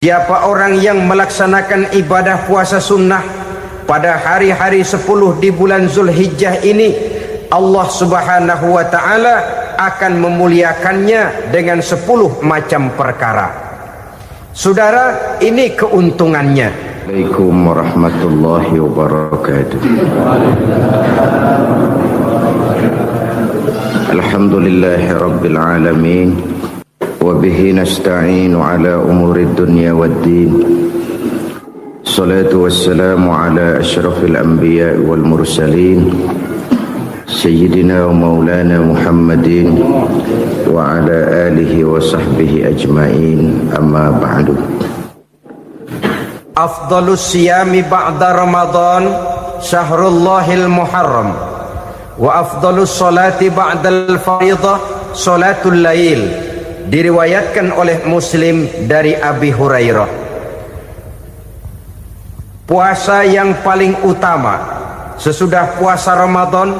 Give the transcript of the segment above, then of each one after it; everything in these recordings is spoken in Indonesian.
Siapa orang yang melaksanakan ibadah puasa sunnah pada hari-hari 10 di bulan Zulhijjah ini, Allah Subhanahu wa ta'ala akan memuliakannya dengan 10 macam perkara. Saudara, ini keuntungannya. Assalamualaikum warahmatullahi wabarakatuh. Alhamdulillahi rabbil alamin. Wabihi nasta'inu ala umurid dunya waddin. Salatu wassalamu ala ashrafil anbiya wal mursalin Sayyidina wa maulana Muhammadin wa ala alihi wa sahbihi ajma'in, amma ba'du. Afdalus siyami ba'da Ramadan syahrullahil muharram, wa afdalus salati ba'dal faridah salatul lail. Diriwayatkan oleh Muslim dari Abi Hurairah, puasa yang paling utama sesudah puasa Ramadan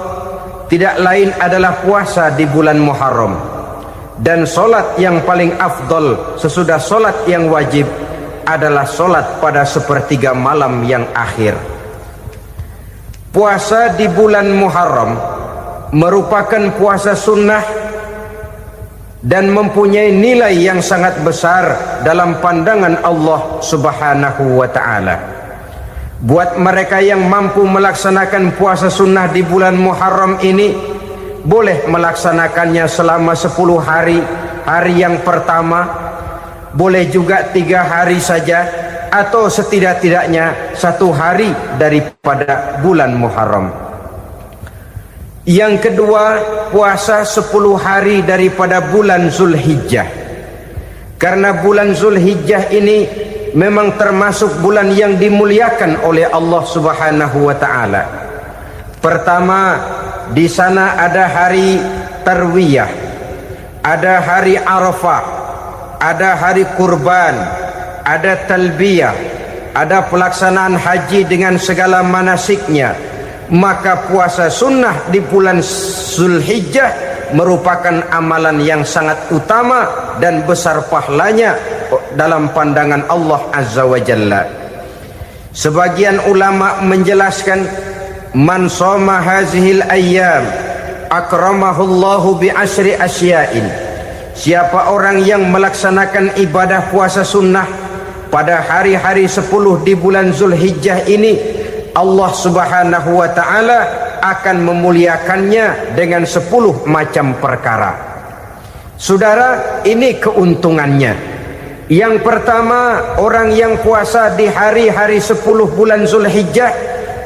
tidak lain adalah puasa di bulan Muharram, dan solat yang paling afdol sesudah solat yang wajib adalah solat pada sepertiga malam yang akhir. Puasa di bulan Muharram merupakan puasa sunnah dan mempunyai nilai yang sangat besar dalam pandangan Allah Subhanahu wa ta'ala. Buat mereka yang mampu melaksanakan puasa sunnah di bulan Muharram ini, boleh melaksanakannya selama 10 hari. Hari yang pertama boleh juga 3 hari saja, atau setidak-tidaknya 1 hari daripada bulan Muharram. Yang kedua, puasa 10 hari daripada bulan Zulhijjah. Karena bulan Zulhijjah ini memang termasuk bulan yang dimuliakan oleh Allah Subhanahu wa ta'ala. Pertama, di sana ada hari Tarwiyah, ada hari Arafah, ada hari kurban, ada talbiyah, ada pelaksanaan haji dengan segala manasiknya. Maka puasa sunnah di bulan Zulhijjah merupakan amalan yang sangat utama dan besar pahalanya dalam pandangan Allah Azza wa Jalla. Sebagian ulama menjelaskan, man shoma hazihil ayyam akramahullahu bi asyri asya'in. Siapa orang yang melaksanakan ibadah puasa sunnah pada hari-hari 10 di bulan Zulhijjah ini, Allah Subhanahu wa ta'ala akan memuliakannya dengan 10 macam perkara. Saudara, ini keuntungannya. Yang pertama, orang yang puasa di hari-hari 10 bulan Zulhijjah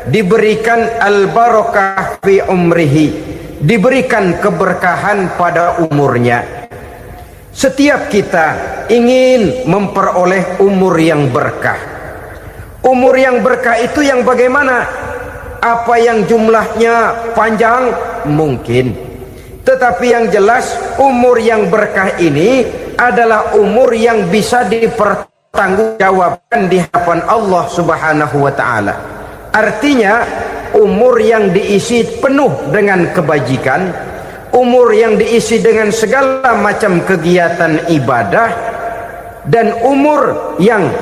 diberikan al-barakah fi umrihi, diberikan keberkahan pada umurnya. Setiap kita ingin memperoleh umur yang berkah. Umur yang berkah itu yang bagaimana? Apa yang jumlahnya panjang? Mungkin. Tetapi yang jelas, umur yang berkah ini adalah umur yang bisa dipertanggungjawabkan di hadapan Allah Subhanahu wa ta'ala. Artinya, umur yang diisi penuh dengan kebajikan, umur yang diisi dengan segala macam kegiatan ibadah, dan umur yang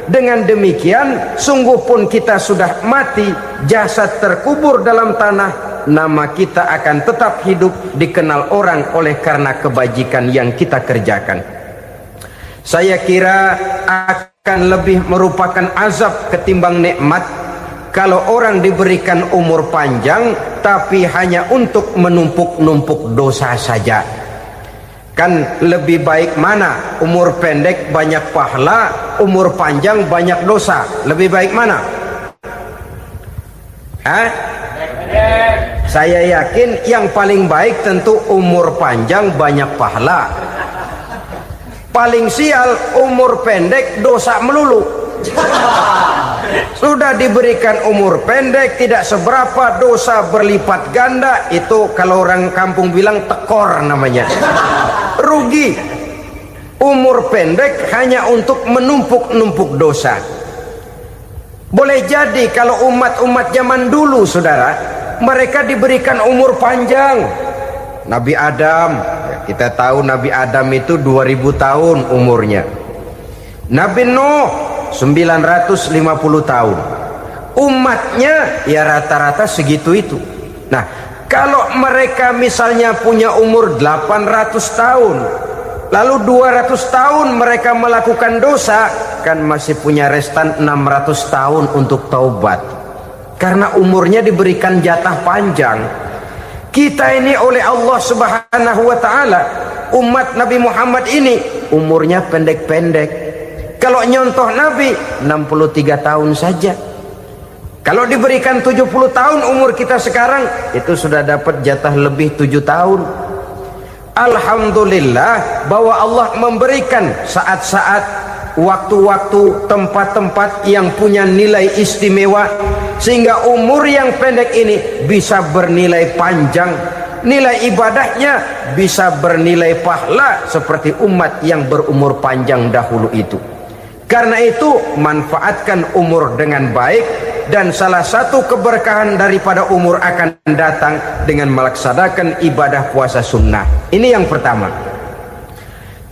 dengan demikian sungguh pun kita sudah mati, jasad terkubur dalam tanah, nama kita akan tetap hidup, dikenal orang oleh karena kebajikan yang kita kerjakan. Saya kira akan lebih merupakan azab ketimbang nikmat kalau orang diberikan umur panjang tapi hanya untuk menumpuk-numpuk dosa saja. Kan lebih baik mana? Umur pendek banyak pahala, umur panjang banyak dosa. Lebih baik mana? Saya yakin yang paling baik tentu umur panjang banyak pahala. Paling sial umur pendek dosa melulu. Sudah diberikan umur pendek tidak seberapa, dosa berlipat ganda. Itu kalau orang kampung bilang tekor namanya. Rugi. Umur pendek hanya untuk menumpuk-numpuk dosa. Boleh jadi kalau umat-umat zaman dulu, saudara, mereka diberikan umur panjang. Nabi Adam, kita tahu Nabi Adam itu 2000 tahun umurnya. Nabi Nuh 950 tahun. Umatnya ya rata-rata segitu itu. Nah, kalau mereka misalnya punya umur 800 tahun, lalu 200 tahun mereka melakukan dosa, kan masih punya restan 600 tahun untuk taubat. Karena umurnya diberikan jatah panjang. Kita ini oleh Allah Subhanahu wa taala, umat Nabi Muhammad ini umurnya pendek-pendek. Kalau nyontoh Nabi 63 tahun saja. Kalau diberikan 70 tahun umur kita sekarang, itu sudah dapat jatah lebih 7 tahun. Alhamdulillah bahwa Allah memberikan saat-saat, waktu-waktu, tempat-tempat yang punya nilai istimewa, sehingga umur yang pendek ini bisa bernilai panjang. Nilai ibadahnya bisa bernilai pahala seperti umat yang berumur panjang dahulu itu. Karena itu manfaatkan umur dengan baik, dan salah satu keberkahan daripada umur akan datang dengan melaksanakan ibadah puasa sunnah. Ini yang pertama.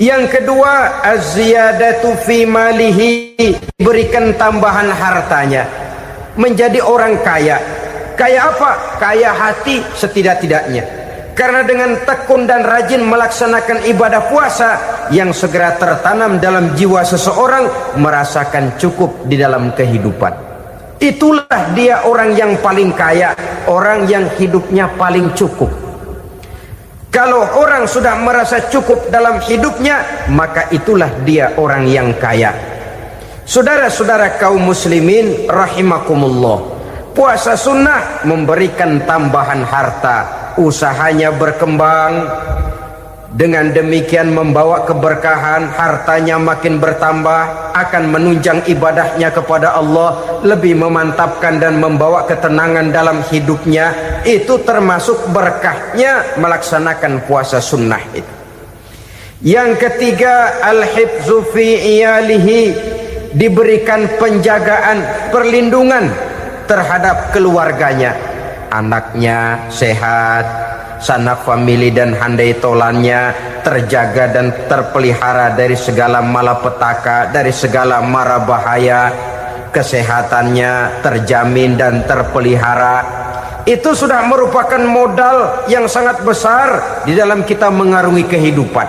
Yang kedua, az-ziyadatu fi malihi, berikan tambahan hartanya, menjadi orang kaya. Kaya apa? Kaya hati setidak-tidaknya. Karena dengan tekun dan rajin melaksanakan ibadah puasa, yang segera tertanam dalam jiwa seseorang merasakan cukup di dalam kehidupan. Itulah dia orang yang paling kaya, orang yang hidupnya paling cukup. Kalau orang sudah merasa cukup dalam hidupnya, maka itulah dia orang yang kaya. Saudara-saudara kaum muslimin rahimakumullah, puasa sunnah memberikan tambahan harta, usahanya berkembang, dengan demikian membawa keberkahan, hartanya makin bertambah, akan menunjang ibadahnya kepada Allah, lebih memantapkan dan membawa ketenangan dalam hidupnya. Itu termasuk berkahnya melaksanakan puasa sunnah itu. Yang ketiga, al-hifzu fi iyalihi, diberikan penjagaan, perlindungan terhadap keluarganya, anaknya sehat, sanak famili dan handai tolannya terjaga dan terpelihara dari segala malapetaka, dari segala mara bahaya, kesehatannya terjamin dan terpelihara. Itu sudah merupakan modal yang sangat besar di dalam kita mengarungi kehidupan.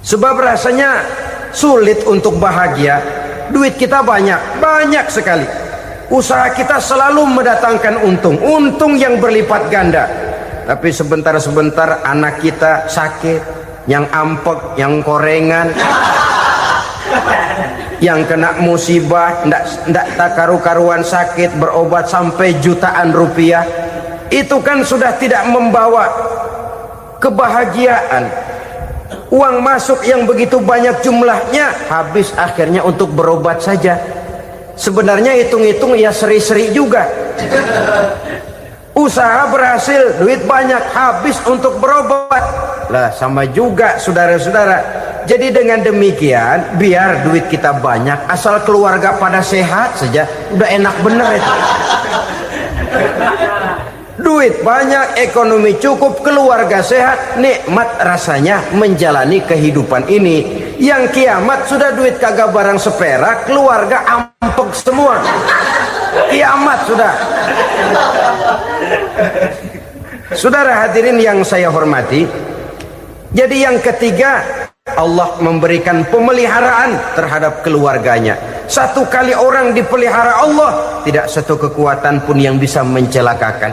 Sebab rasanya sulit untuk bahagia, duit kita banyak sekali, usaha kita selalu mendatangkan untung yang berlipat ganda. Tapi sebentar-sebentar anak kita sakit, yang ampek, yang korengan, yang kena musibah, ndak tak karu-karuan sakit, berobat sampai jutaan rupiah. Itu kan sudah tidak membawa kebahagiaan. Uang masuk yang begitu banyak jumlahnya, habis akhirnya untuk berobat saja. Sebenarnya hitung-hitung ya seri-seri juga. Usaha berhasil, duit banyak, habis untuk berobat. Lah sama juga saudara-saudara. Jadi dengan demikian, biar duit kita banyak, asal keluarga pada sehat saja, udah enak bener itu. Duit banyak, ekonomi cukup, keluarga sehat, nikmat rasanya menjalani kehidupan ini. Yang kiamat sudah duit kagak barang seperak, keluarga ampek semua. Kiamat sudah. Saudara hadirin yang saya hormati, jadi yang ketiga, Allah memberikan pemeliharaan terhadap keluarganya. Satu kali orang dipelihara Allah, tidak satu kekuatan pun yang bisa mencelakakan.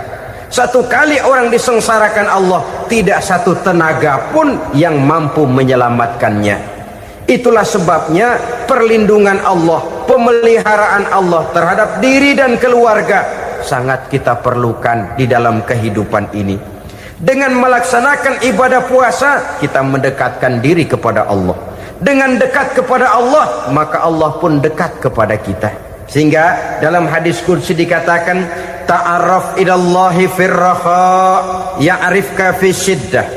Satu kali orang disengsarakan Allah, tidak satu tenaga pun yang mampu menyelamatkannya. Itulah sebabnya perlindungan Allah, pemeliharaan Allah terhadap diri dan keluarga sangat kita perlukan di dalam kehidupan ini. Dengan melaksanakan ibadah puasa, kita mendekatkan diri kepada Allah. Dengan dekat kepada Allah, maka Allah pun dekat kepada kita. Sehingga dalam hadis qudsi dikatakan, ta'arraf ilallahi firraha ya'rifka fi syiddah.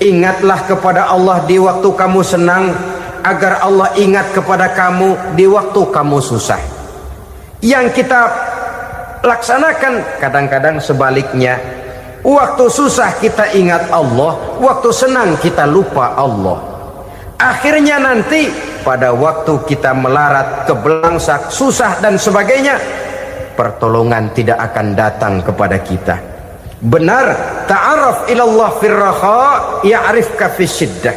Ingatlah kepada Allah di waktu kamu senang, agar Allah ingat kepada kamu di waktu kamu susah. Yang kita laksanakan kadang-kadang sebaliknya. Waktu susah kita ingat Allah, waktu senang kita lupa Allah. Akhirnya nanti pada waktu kita melarat, kebelangsak, susah dan sebagainya, pertolongan tidak akan datang kepada kita. Benar, ta'aruf ilallah firraha ya'rifka fisyiddah.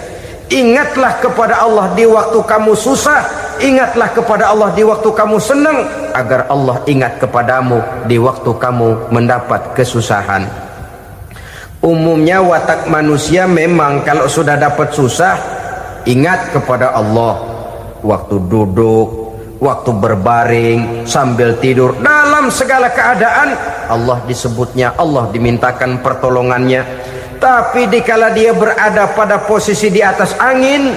Ingatlah kepada Allah di waktu kamu susah, ingatlah kepada Allah di waktu kamu senang, agar Allah ingat kepadamu di waktu kamu mendapat kesusahan. Umumnya watak manusia memang kalau sudah dapat susah, ingat kepada Allah. Waktu duduk, waktu berbaring, sambil tidur, dalam segala keadaan Allah disebutnya, Allah dimintakan pertolongannya. Tapi dikala dia berada pada posisi di atas angin,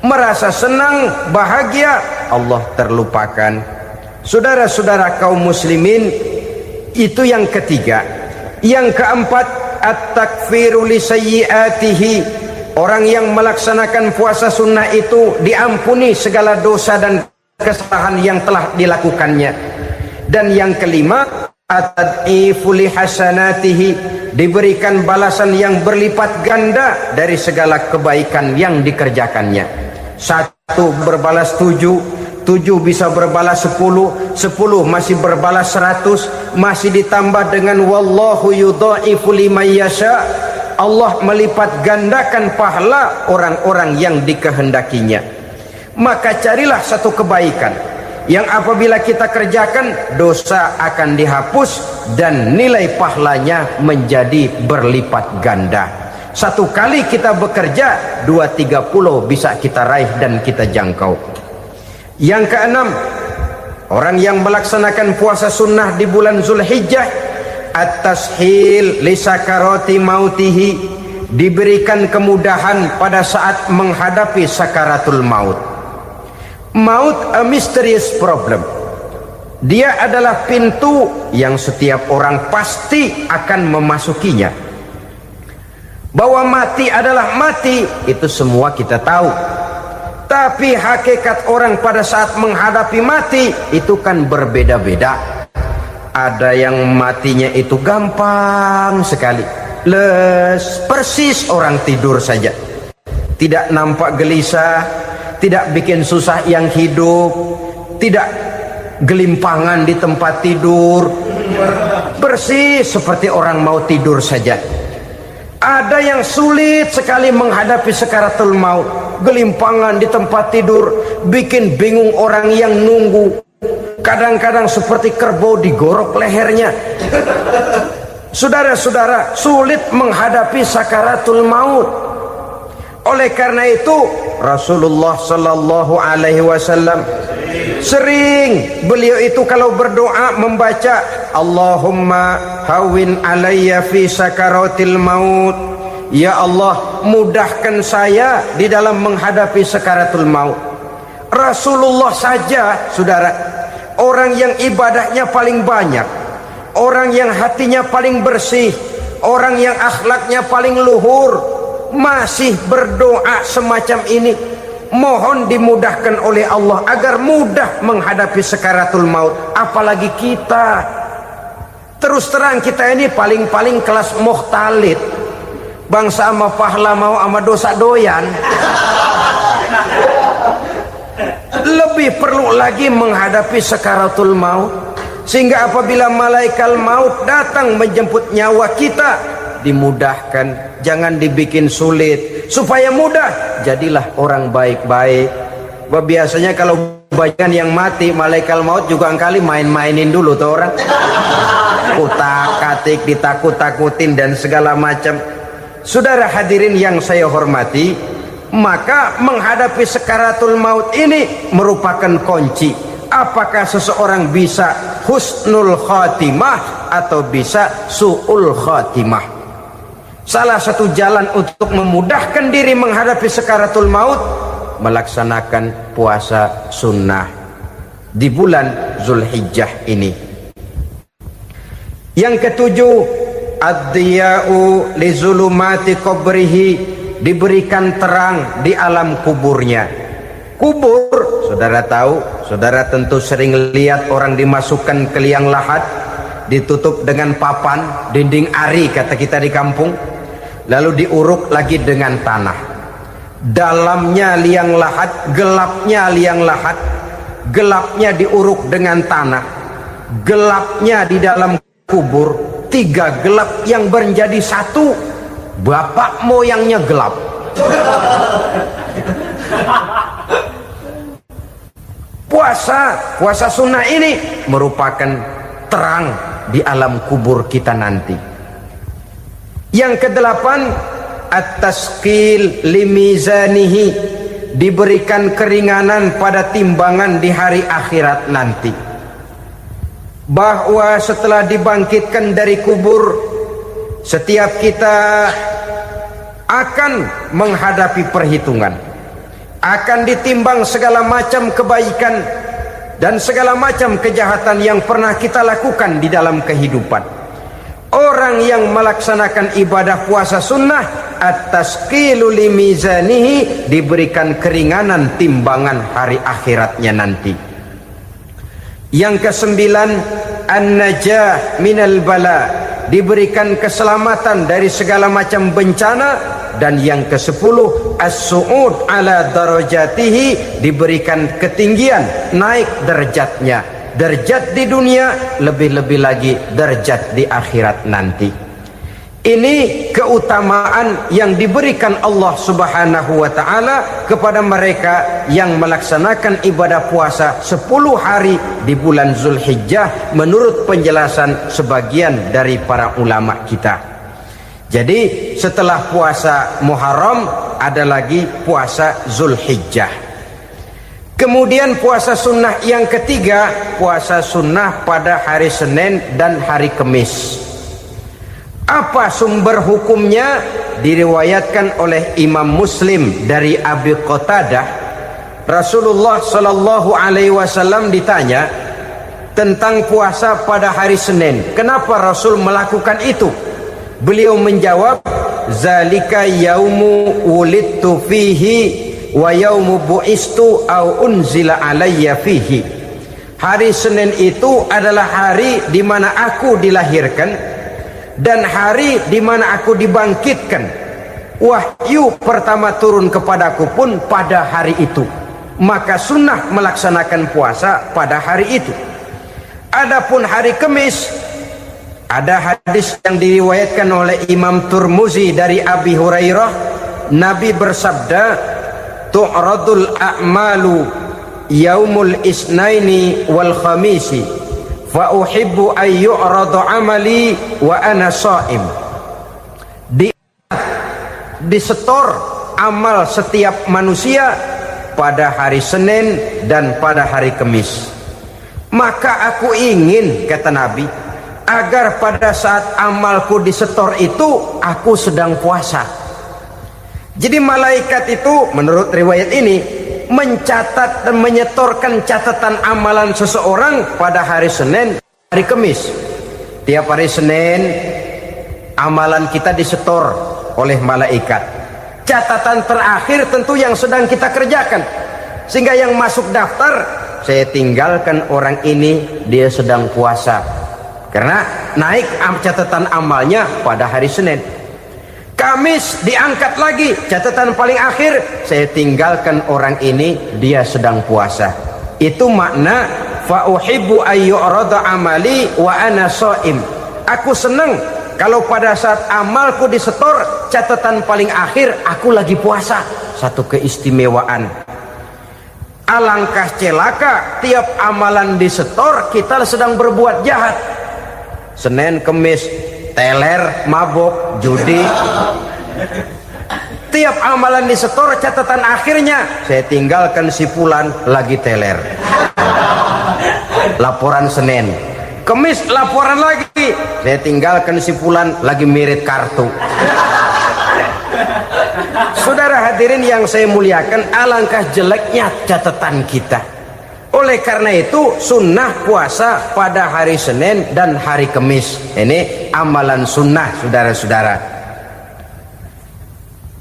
merasa senang, bahagia, Allah terlupakan. Saudara-saudara kaum muslimin, itu yang ketiga. Yang keempat, at-takfiru li sayyiatihi. Orang yang melaksanakan puasa sunnah itu diampuni segala dosa dan kesalahan yang telah dilakukannya. Dan yang kelima, at-tad'ifu li hasanatihi, diberikan balasan yang berlipat ganda dari segala kebaikan yang dikerjakannya. 1 berbalas 7, 7 bisa berbalas 10, 10 masih berbalas 100, masih ditambah dengan wallahu yudha'ifu liman yasha. Allah melipat gandakan pahala orang-orang yang dikehendakinya. Maka carilah satu kebaikan yang apabila kita kerjakan, dosa akan dihapus dan nilai pahalanya menjadi berlipat ganda. 1 kali kita bekerja, 2-3 bisa kita raih dan kita jangkau. Yang keenam, orang yang melaksanakan puasa sunnah di bulan Zulhijjah, at-tashil li sakarati mautihi, diberikan kemudahan pada saat menghadapi sakaratul maut. Maut a mysterious problem. Dia adalah pintu yang setiap orang pasti akan memasukinya. Bahwa mati adalah mati, itu semua kita tahu. Tapi hakikat orang pada saat menghadapi mati itu kan berbeda-beda. Ada yang matinya itu gampang sekali, persis orang tidur saja, tidak nampak gelisah, tidak bikin susah yang hidup, tidak gelimpangan di tempat tidur, persis seperti orang mau tidur saja. Ada yang sulit sekali menghadapi sakaratul maut, gelimpangan di tempat tidur, bikin bingung orang yang nunggu, kadang-kadang seperti kerbau digorok lehernya. Saudara-saudara, sulit menghadapi sakaratul maut. Oleh karena itu Rasulullah sallallahu alaihi wasallam sering beliau itu kalau berdoa membaca Allahumma hawin alayya fi sakaratil maut. Ya Allah, mudahkan saya di dalam menghadapi sakaratul maut. Rasulullah saja, saudara, orang yang ibadahnya paling banyak, orang yang hatinya paling bersih, orang yang akhlaknya paling luhur, masih berdoa semacam ini. Mohon dimudahkan oleh Allah agar mudah menghadapi sakaratul maut. Apalagi kita, terus terang kita ini paling-paling kelas muhtalid, bangsa sama pahala mau sama dosa doyan. Lebih perlu lagi menghadapi sakaratul maut, sehingga apabila malaikat maut datang menjemput nyawa kita, dimudahkan, jangan dibikin sulit, supaya mudah. Jadilah orang baik-baik. Biasanya kalau bagian yang mati, malaikat maut juga kali main-mainin dulu tuh orang, kutak-katik, ditakut-takutin dan segala macam. Saudara hadirin yang saya hormati, maka menghadapi sakaratul maut ini merupakan kunci. Apakah seseorang bisa husnul khatimah atau bisa su'ul khatimah? Salah satu jalan untuk memudahkan diri menghadapi sakaratul maut, melaksanakan puasa sunnah di bulan Zulhijjah ini. Yang ketujuh, ad-diya'u li zulumati qabrihi, diberikan terang di alam kuburnya. Kubur, saudara tahu, saudara tentu sering lihat orang dimasukkan ke liang lahat, ditutup dengan papan, dinding ari kata kita di kampung, lalu diuruk lagi dengan tanah. dalamnya liang lahat, gelapnya liang lahat, gelapnya diuruk dengan tanah, gelapnya di dalam kubur, 3 gelap yang menjadi satu. Bapak moyangnya gelap. Puasa sunnah ini merupakan terang di alam kubur kita nanti. Yang kedelapan, at-tasqil limizanihi, diberikan keringanan pada timbangan di hari akhirat nanti. Bahwa setelah dibangkitkan dari kubur, setiap kita akan menghadapi perhitungan, akan ditimbang segala macam kebaikan dan segala macam kejahatan yang pernah kita lakukan di dalam kehidupan. Orang yang melaksanakan ibadah puasa sunnah, at-tasqilu limizanihi, diberikan keringanan timbangan hari akhiratnya nanti. Yang kesembilan, an-najah minal bala, diberikan keselamatan dari segala macam bencana. Dan yang ke-10, as-su'ud ala darajatihi, diberikan ketinggian, naik derajatnya, derajat di dunia, lebih-lebih lagi derajat di akhirat nanti. Ini keutamaan yang diberikan Allah Subhanahu wa ta'ala kepada mereka yang melaksanakan ibadah puasa 10 hari di bulan Zulhijjah menurut penjelasan sebagian dari para ulama kita. Jadi setelah puasa Muharram ada lagi puasa Zulhijjah. Kemudian puasa sunnah yang ketiga, puasa sunnah pada hari Senin dan hari Kamis. Apa sumber hukumnya? Diriwayatkan oleh Imam Muslim dari Abi Qatadah, Rasulullah Shallallahu Alaihi Wasallam ditanya tentang puasa pada hari Senin. Kenapa Rasul melakukan itu? Beliau menjawab, zalika yaumu wulidtu fihi wa yaumu bu'istu au unzila alayya fihi. Hari Senin itu adalah hari di mana aku dilahirkan dan hari di mana aku dibangkitkan. Wahyu pertama turun kepadaku pun pada hari itu. Maka sunnah melaksanakan puasa pada hari itu. Adapun hari Kamis, ada hadis yang diriwayatkan oleh Imam Turmuzi dari Abi Hurairah, Nabi bersabda, tu'radul a'malu yaumul isnaini wal khamisi fa uhibbu ay yu'radu amali wa ana sha'im. Disetor amal setiap manusia pada hari Senin dan pada hari Kamis. Maka aku ingin, kata Nabi, agar pada saat amalku disetor itu aku sedang puasa. Jadi malaikat itu menurut riwayat ini mencatat dan menyetorkan catatan amalan seseorang pada hari Senin, hari Kamis. Tiap hari Senin amalan kita disetor oleh malaikat. Catatan terakhir tentu yang sedang kita kerjakan, sehingga yang masuk daftar, saya tinggalkan orang ini, dia sedang puasa. Karena naik catatan amalnya pada hari Senin. Kamis diangkat lagi, catatan paling akhir, saya tinggalkan orang ini, dia sedang puasa. Itu makna fa uhibbu ayyurada amali wa ana shaim. Aku senang kalau pada saat amalku disetor, catatan paling akhir aku lagi puasa. Satu keistimewaan. Alangkah celaka tiap amalan disetor kita sedang berbuat jahat. Senin, Kamis, teler, mabok, judi. Tiap amalan disetor, catatan akhirnya saya tinggalkan si fulan lagi teler. Laporan Senin. Kamis laporan lagi, saya tinggalkan si fulan lagi mirit kartu. Saudara hadirin yang saya muliakan, alangkah jeleknya catatan kita. Oleh karena itu sunnah puasa pada hari Senin dan hari Kamis. Ini amalan sunnah, saudara-saudara.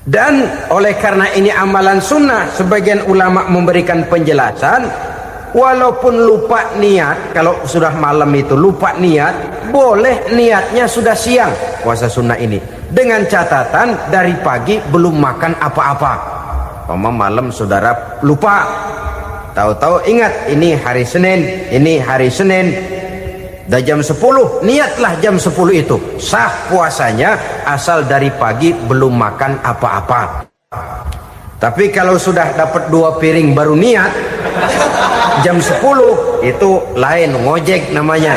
Dan oleh karena ini amalan sunnah, sebagian ulama memberikan penjelasan, walaupun lupa niat, kalau sudah malam itu lupa niat, boleh niatnya sudah siang puasa sunnah ini, dengan catatan dari pagi belum makan apa-apa. malam saudara lupa, tahu-tahu ingat ini hari Senin, dah jam 10, niatlah jam 10 itu sah puasanya asal dari pagi belum makan apa-apa. Tapi kalau sudah dapat 2 piring baru niat jam 10, itu lain, ngojek namanya.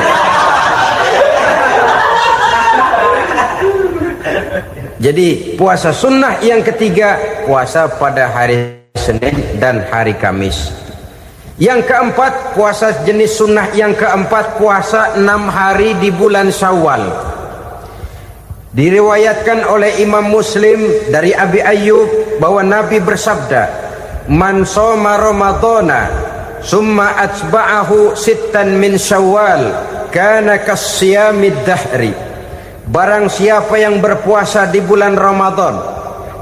Jadi puasa sunnah yang ketiga, puasa pada hari Senin dan hari Kamis. Yang keempat, puasa jenis sunnah yang keempat, puasa 6 hari di bulan Syawal. Diriwayatkan oleh Imam Muslim dari Abi Ayyub bahwa Nabi bersabda, "Man shoma Ramadhana summa atba'ahu sittan min Syawal kana kasyamid dahri." Barang siapa yang berpuasa di bulan Ramadan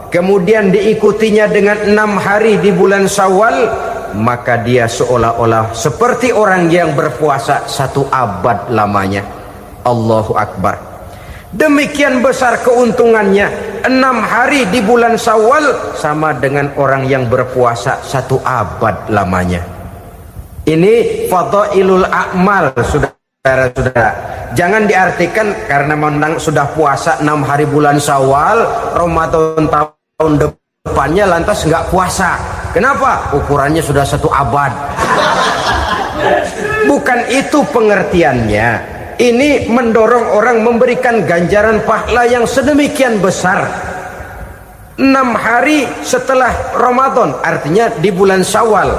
kemudian diikutinya dengan 6 hari di bulan Syawal, maka dia seolah-olah seperti orang yang berpuasa 1 abad lamanya. Allahu Akbar. Demikian besar keuntungannya. 6 hari di bulan Syawal sama dengan orang yang berpuasa 1 abad lamanya. Ini fadailul a'mal, saudara-saudara. Jangan diartikan karena menang sudah puasa 6 hari bulan Syawal, Ramadan tahun depannya lantas nggak puasa. Kenapa? Ukurannya sudah 1 abad. Bukan itu pengertiannya. Ini mendorong orang memberikan ganjaran pahala yang sedemikian besar. 6 hari setelah Ramadan, artinya di bulan Syawal.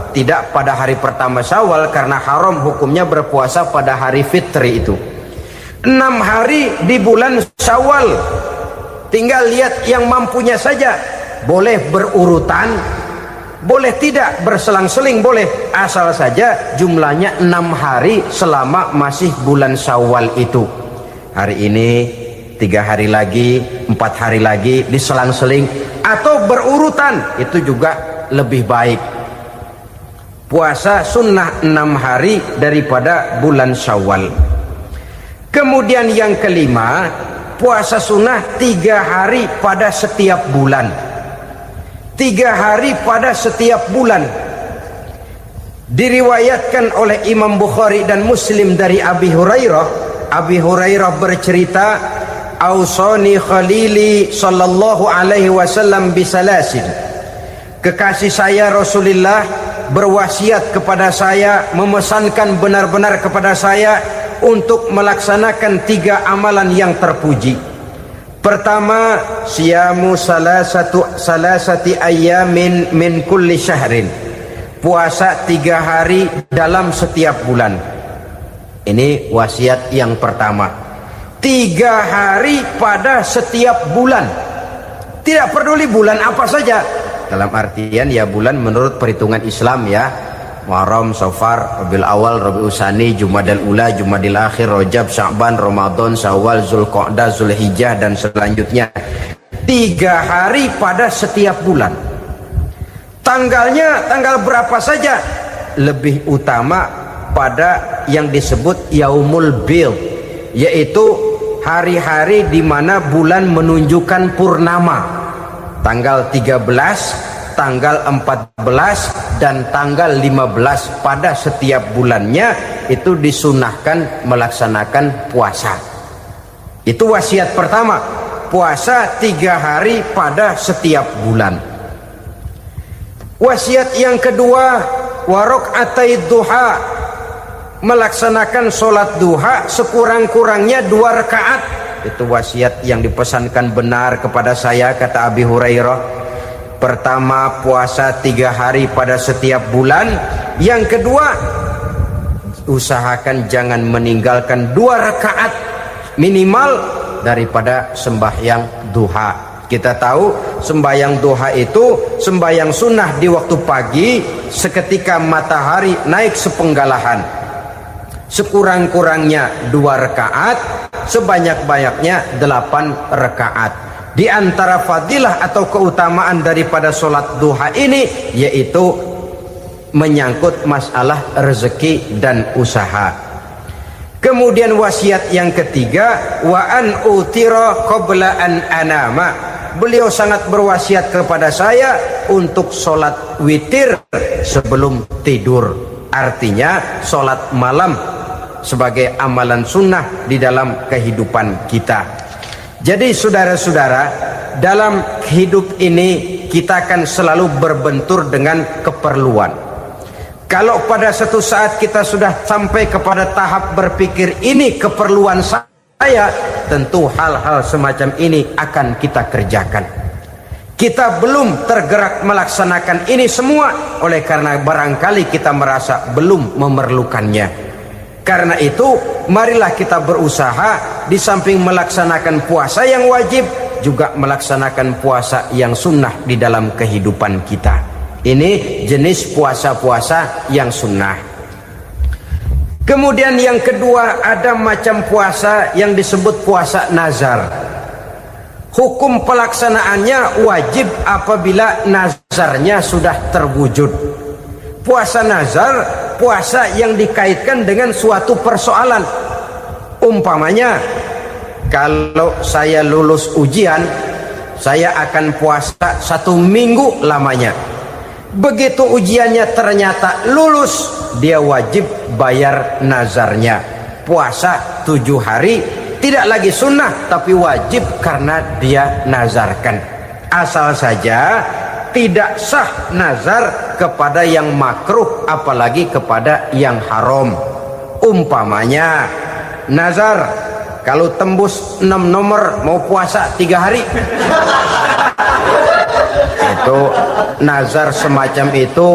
Tidak pada hari pertama Syawal karena haram hukumnya berpuasa pada hari fitri itu. 6 hari di bulan Syawal. Tinggal lihat yang mampunya saja. Boleh berurutan, boleh tidak berselang-seling, boleh. Asal saja jumlahnya 6 hari selama masih bulan Syawal itu. Hari ini 3 hari lagi, 4 hari lagi, diselang-seling atau berurutan, itu juga lebih baik. Puasa sunnah 6 hari daripada bulan Syawal. Kemudian yang kelima, puasa sunnah 3 hari pada setiap bulan. 3 hari pada setiap bulan. Diriwayatkan oleh Imam Bukhari dan Muslim dari Abi Hurairah. Abi Hurairah bercerita, "Ausani khalili sallallahu alaihi wasallam bisalasin." Kekasih saya Rasulullah berwasiat kepada saya, memesankan benar-benar kepada saya untuk melaksanakan 3 amalan yang terpuji. Pertama, siyamu salasati ayyamin min kulli syahrin. Puasa 3 hari dalam setiap bulan. Ini wasiat yang pertama. 3 hari pada setiap bulan. Tidak peduli bulan apa saja. Dalam artian ya bulan menurut perhitungan Islam ya. Muharram, Safar, Rabiul Awal, Rabiul Tsani, Jumadal Ula, Jumadil Akhir, Rajab, Sya'ban, Ramadan, Syawal, Zulqa'dah, Zulhijjah dan selanjutnya. 3 hari pada setiap bulan. Tanggalnya tanggal berapa saja. Lebih utama pada yang disebut Yaumul Bid, yaitu hari-hari di mana bulan menunjukkan purnama. Tanggal 13, tanggal 14 dan tanggal 15 pada setiap bulannya itu disunahkan melaksanakan puasa. Itu wasiat pertama, puasa 3 hari pada setiap bulan. Wasiat yang kedua, warok'atai duha, melaksanakan sholat duha sekurang-kurangnya 2 rakaat. Itu wasiat yang dipesankan benar kepada saya, kata Abi Hurairah. Pertama, puasa 3 hari pada setiap bulan. Yang kedua, usahakan jangan meninggalkan 2 rakaat minimal daripada sembahyang duha. Kita tahu sembahyang duha itu sembahyang sunnah di waktu pagi seketika matahari naik sepenggalahan. Sekurang-kurangnya 2 rakaat, sebanyak-banyaknya 8 rakaat. Di antara fadilah atau keutamaan daripada sholat duha ini yaitu menyangkut masalah rezeki dan usaha. Kemudian wasiat yang ketiga, wa an utira qabla an anama, beliau sangat berwasiat kepada saya untuk sholat witir sebelum tidur. Artinya sholat malam sebagai amalan sunnah di dalam kehidupan kita. Jadi saudara-saudara, dalam hidup ini kita akan selalu berbentur dengan keperluan. Kalau pada satu saat kita sudah sampai kepada tahap berpikir ini keperluan saya, tentu hal-hal semacam ini akan kita kerjakan. Kita belum tergerak melaksanakan ini semua oleh karena barangkali kita merasa belum memerlukannya. Karena itu marilah kita berusaha di samping melaksanakan puasa yang wajib, juga melaksanakan puasa yang sunnah di dalam kehidupan kita. Ini jenis puasa-puasa yang sunnah. Kemudian yang kedua, ada macam puasa yang disebut puasa nazar. Hukum pelaksanaannya wajib apabila nazarnya sudah terwujud. Puasa nazar, puasa yang dikaitkan dengan suatu persoalan. Umpamanya, kalau saya lulus ujian, saya akan puasa 1 minggu lamanya. Begitu ujiannya ternyata lulus, dia wajib bayar nazarnya. Puasa 7 hari, tidak lagi sunnah tapi wajib karena dia nazarkan. Asal saja tidak sah nazar kepada yang makruh, apalagi kepada yang haram. Umpamanya nazar, kalau tembus 6 nomor mau puasa 3 hari. Itu nazar semacam itu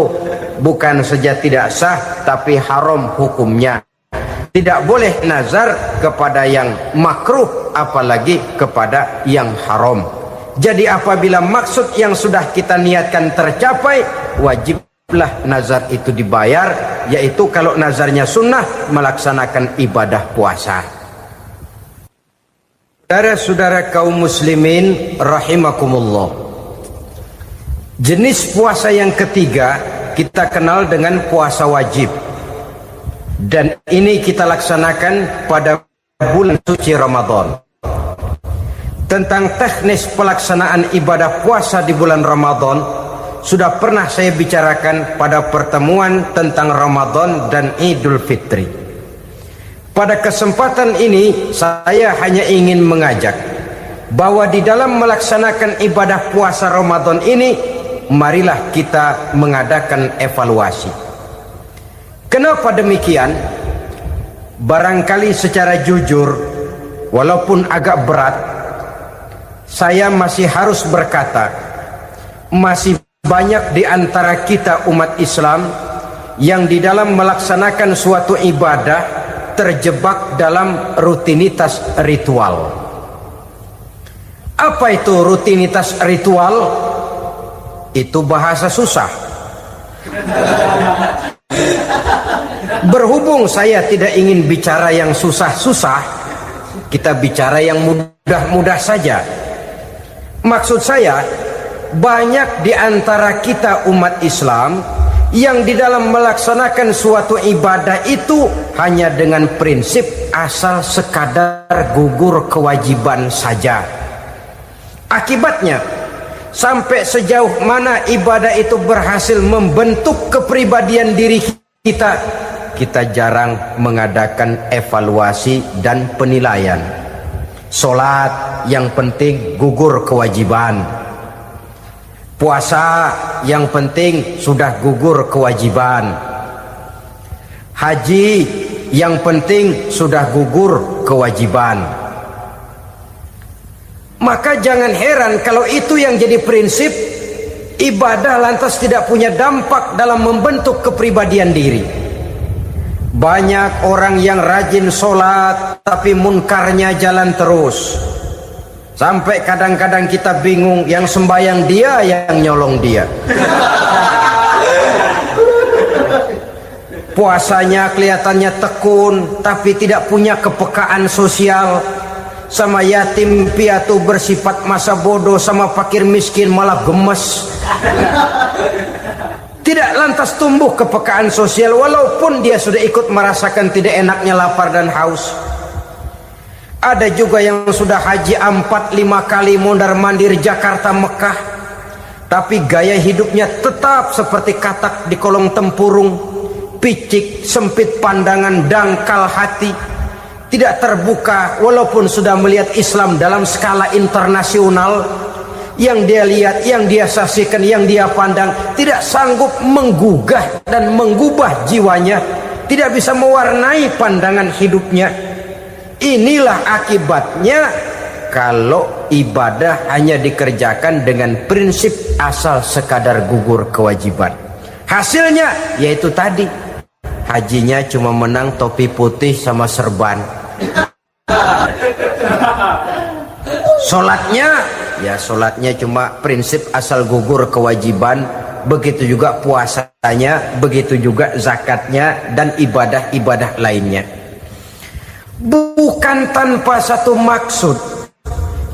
bukan saja tidak sah tapi haram hukumnya. Tidak boleh nazar kepada yang makruh apalagi kepada yang haram. Jadi apabila maksud yang sudah kita niatkan tercapai, wajiblah nazar itu dibayar, yaitu kalau nazarnya sunnah melaksanakan ibadah puasa. Saudara-saudara kaum muslimin rahimakumullah. Jenis puasa yang ketiga kita kenal dengan puasa wajib. Dan ini kita laksanakan pada bulan suci Ramadan. Tentang teknis pelaksanaan ibadah puasa di bulan Ramadan sudah pernah saya bicarakan pada pertemuan tentang Ramadan dan Idul Fitri. Pada kesempatan ini saya hanya ingin mengajak bahwa di dalam melaksanakan ibadah puasa Ramadan ini, marilah kita mengadakan evaluasi. Kenapa demikian? Barangkali secara jujur, walaupun agak berat, saya masih harus berkata, masih banyak di antara kita umat Islam yang di dalam melaksanakan suatu ibadah terjebak dalam rutinitas ritual. Apa itu rutinitas ritual? Itu bahasa susah. Berhubung saya tidak ingin bicara yang susah-susah, kita bicara yang mudah-mudah saja. Maksud saya, banyak di antara kita umat Islam yang di dalam melaksanakan suatu ibadah itu hanya dengan prinsip asal sekadar gugur kewajiban saja. Akibatnya, sampai sejauh mana ibadah itu berhasil membentuk kepribadian diri kita, kita jarang mengadakan evaluasi dan penilaian. Sholat yang penting gugur kewajiban. Puasa yang penting sudah gugur kewajiban. Haji yang penting sudah gugur kewajiban. Maka jangan heran kalau itu yang jadi prinsip, ibadah lantas tidak punya dampak dalam membentuk kepribadian diri. Banyak orang yang rajin sholat tapi munkarnya jalan terus. Sampai kadang-kadang kita bingung, yang sembahyang dia, yang nyolong dia. Puasanya kelihatannya tekun tapi tidak punya kepekaan sosial. Sama yatim piatu bersifat masa bodoh, sama fakir miskin malah gemes. Tidak lantas tumbuh kepekaan sosial walaupun dia sudah ikut merasakan tidak enaknya lapar dan haus. Ada juga yang sudah haji 4-5 kali mondar-mandir Jakarta Mekah, tapi gaya hidupnya tetap seperti katak di kolong tempurung, picik, sempit pandangan, dangkal hati, tidak terbuka walaupun sudah melihat Islam dalam skala internasional. Yang dia lihat, yang dia saksikan, yang dia pandang tidak sanggup menggugah dan mengubah jiwanya, tidak bisa mewarnai pandangan hidupnya. Inilah akibatnya kalau ibadah hanya dikerjakan dengan prinsip asal sekadar gugur kewajiban. Hasilnya yaitu tadi, hajinya cuma menang topi putih sama serban. Sholatnya cuma prinsip asal gugur kewajiban. Begitu juga puasanya, begitu juga zakatnya, dan ibadah-ibadah lainnya. Bukan tanpa satu maksud.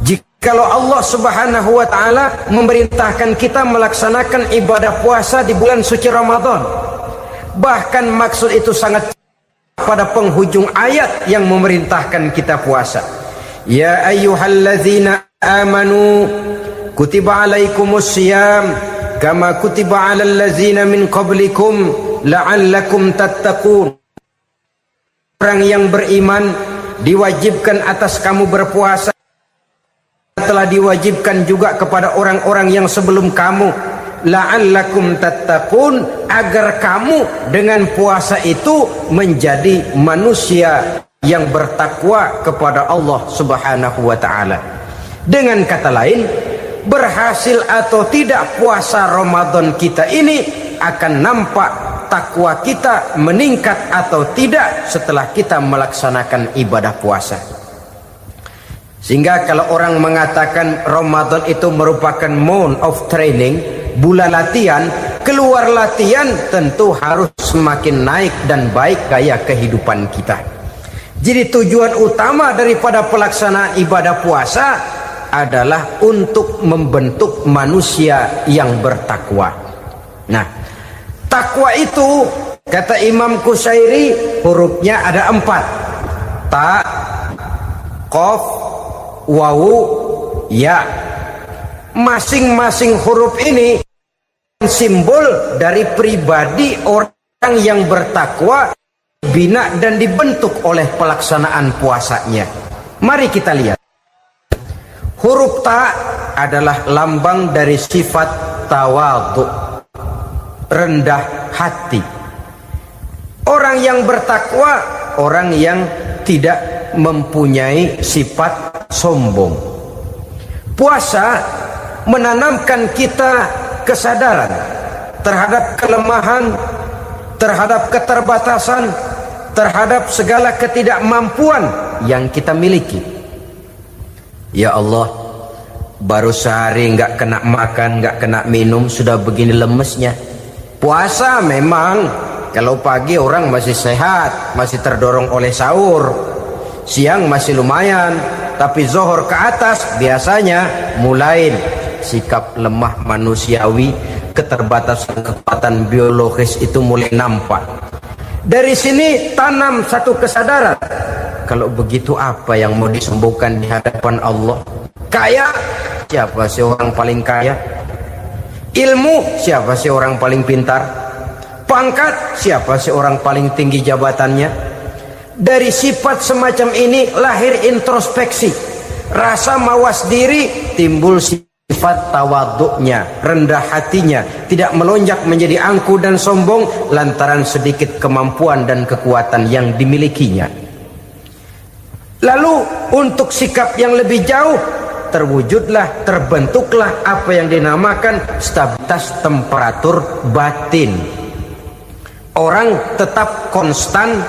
Jikalau Allah Subhanahu wa ta'ala memerintahkan kita melaksanakan ibadah puasa di bulan suci Ramadan, bahkan maksud itu sangat pada penghujung ayat yang memerintahkan kita puasa. Ya ayyuhalladzina amanu kutiba alaikumus syiyam kama kutiba alal ladzina min qablikum la'allakum tattaqun. Orang yang beriman diwajibkan atas kamu berpuasa, telah diwajibkan juga kepada orang-orang yang sebelum kamu, la'allakum tattaqun, agar kamu dengan puasa itu menjadi manusia yang bertakwa kepada Allah Subhanahu wa ta'ala. Dengan kata lain, berhasil atau tidak puasa Ramadan kita ini akan nampak takwa kita meningkat atau tidak setelah kita melaksanakan ibadah puasa. Sehingga kalau orang mengatakan Ramadan itu merupakan month of training, bulan latihan, keluar latihan tentu harus semakin naik dan baik gaya kehidupan kita. Jadi tujuan utama daripada pelaksanaan ibadah puasa adalah untuk membentuk manusia yang bertakwa. Nah, takwa itu kata Imam Qusairi hurufnya ada 4. Ta, qaf, wawu, ya. Masing-masing huruf ini simbol dari pribadi orang yang bertakwa, bina dan dibentuk oleh pelaksanaan puasanya. Mari kita lihat. Huruf ta adalah lambang dari sifat tawadhu, rendah hati. Orang yang bertakwa, orang yang tidak mempunyai sifat sombong. Puasa menanamkan kita kesadaran terhadap kelemahan, terhadap keterbatasan, terhadap segala ketidakmampuan yang kita miliki. Ya Allah, baru sehari nggak kena makan, nggak kena minum, sudah begini lemesnya. Puasa memang kalau pagi orang masih sehat, masih terdorong oleh sahur, siang masih lumayan, tapi zuhur ke atas biasanya mulai sikap lemah manusiawi, keterbatasan kekuatan biologis itu mulai nampak. Dari sini tanam satu kesadaran, kalau begitu apa yang mau disembuhkan di hadapan Allah? Kaya, siapa sih orang paling kaya? Ilmu, siapa sih orang paling pintar? Pangkat, siapa sih orang paling tinggi jabatannya? Dari sifat semacam ini lahir introspeksi, rasa mawas diri, timbul sifat tawaduknya, rendah hatinya, tidak melonjak menjadi angku dan sombong lantaran sedikit kemampuan dan kekuatan yang dimilikinya. Lalu untuk sikap yang lebih jauh, terwujudlah, terbentuklah apa yang dinamakan stabilitas temperatur batin. Orang tetap konstan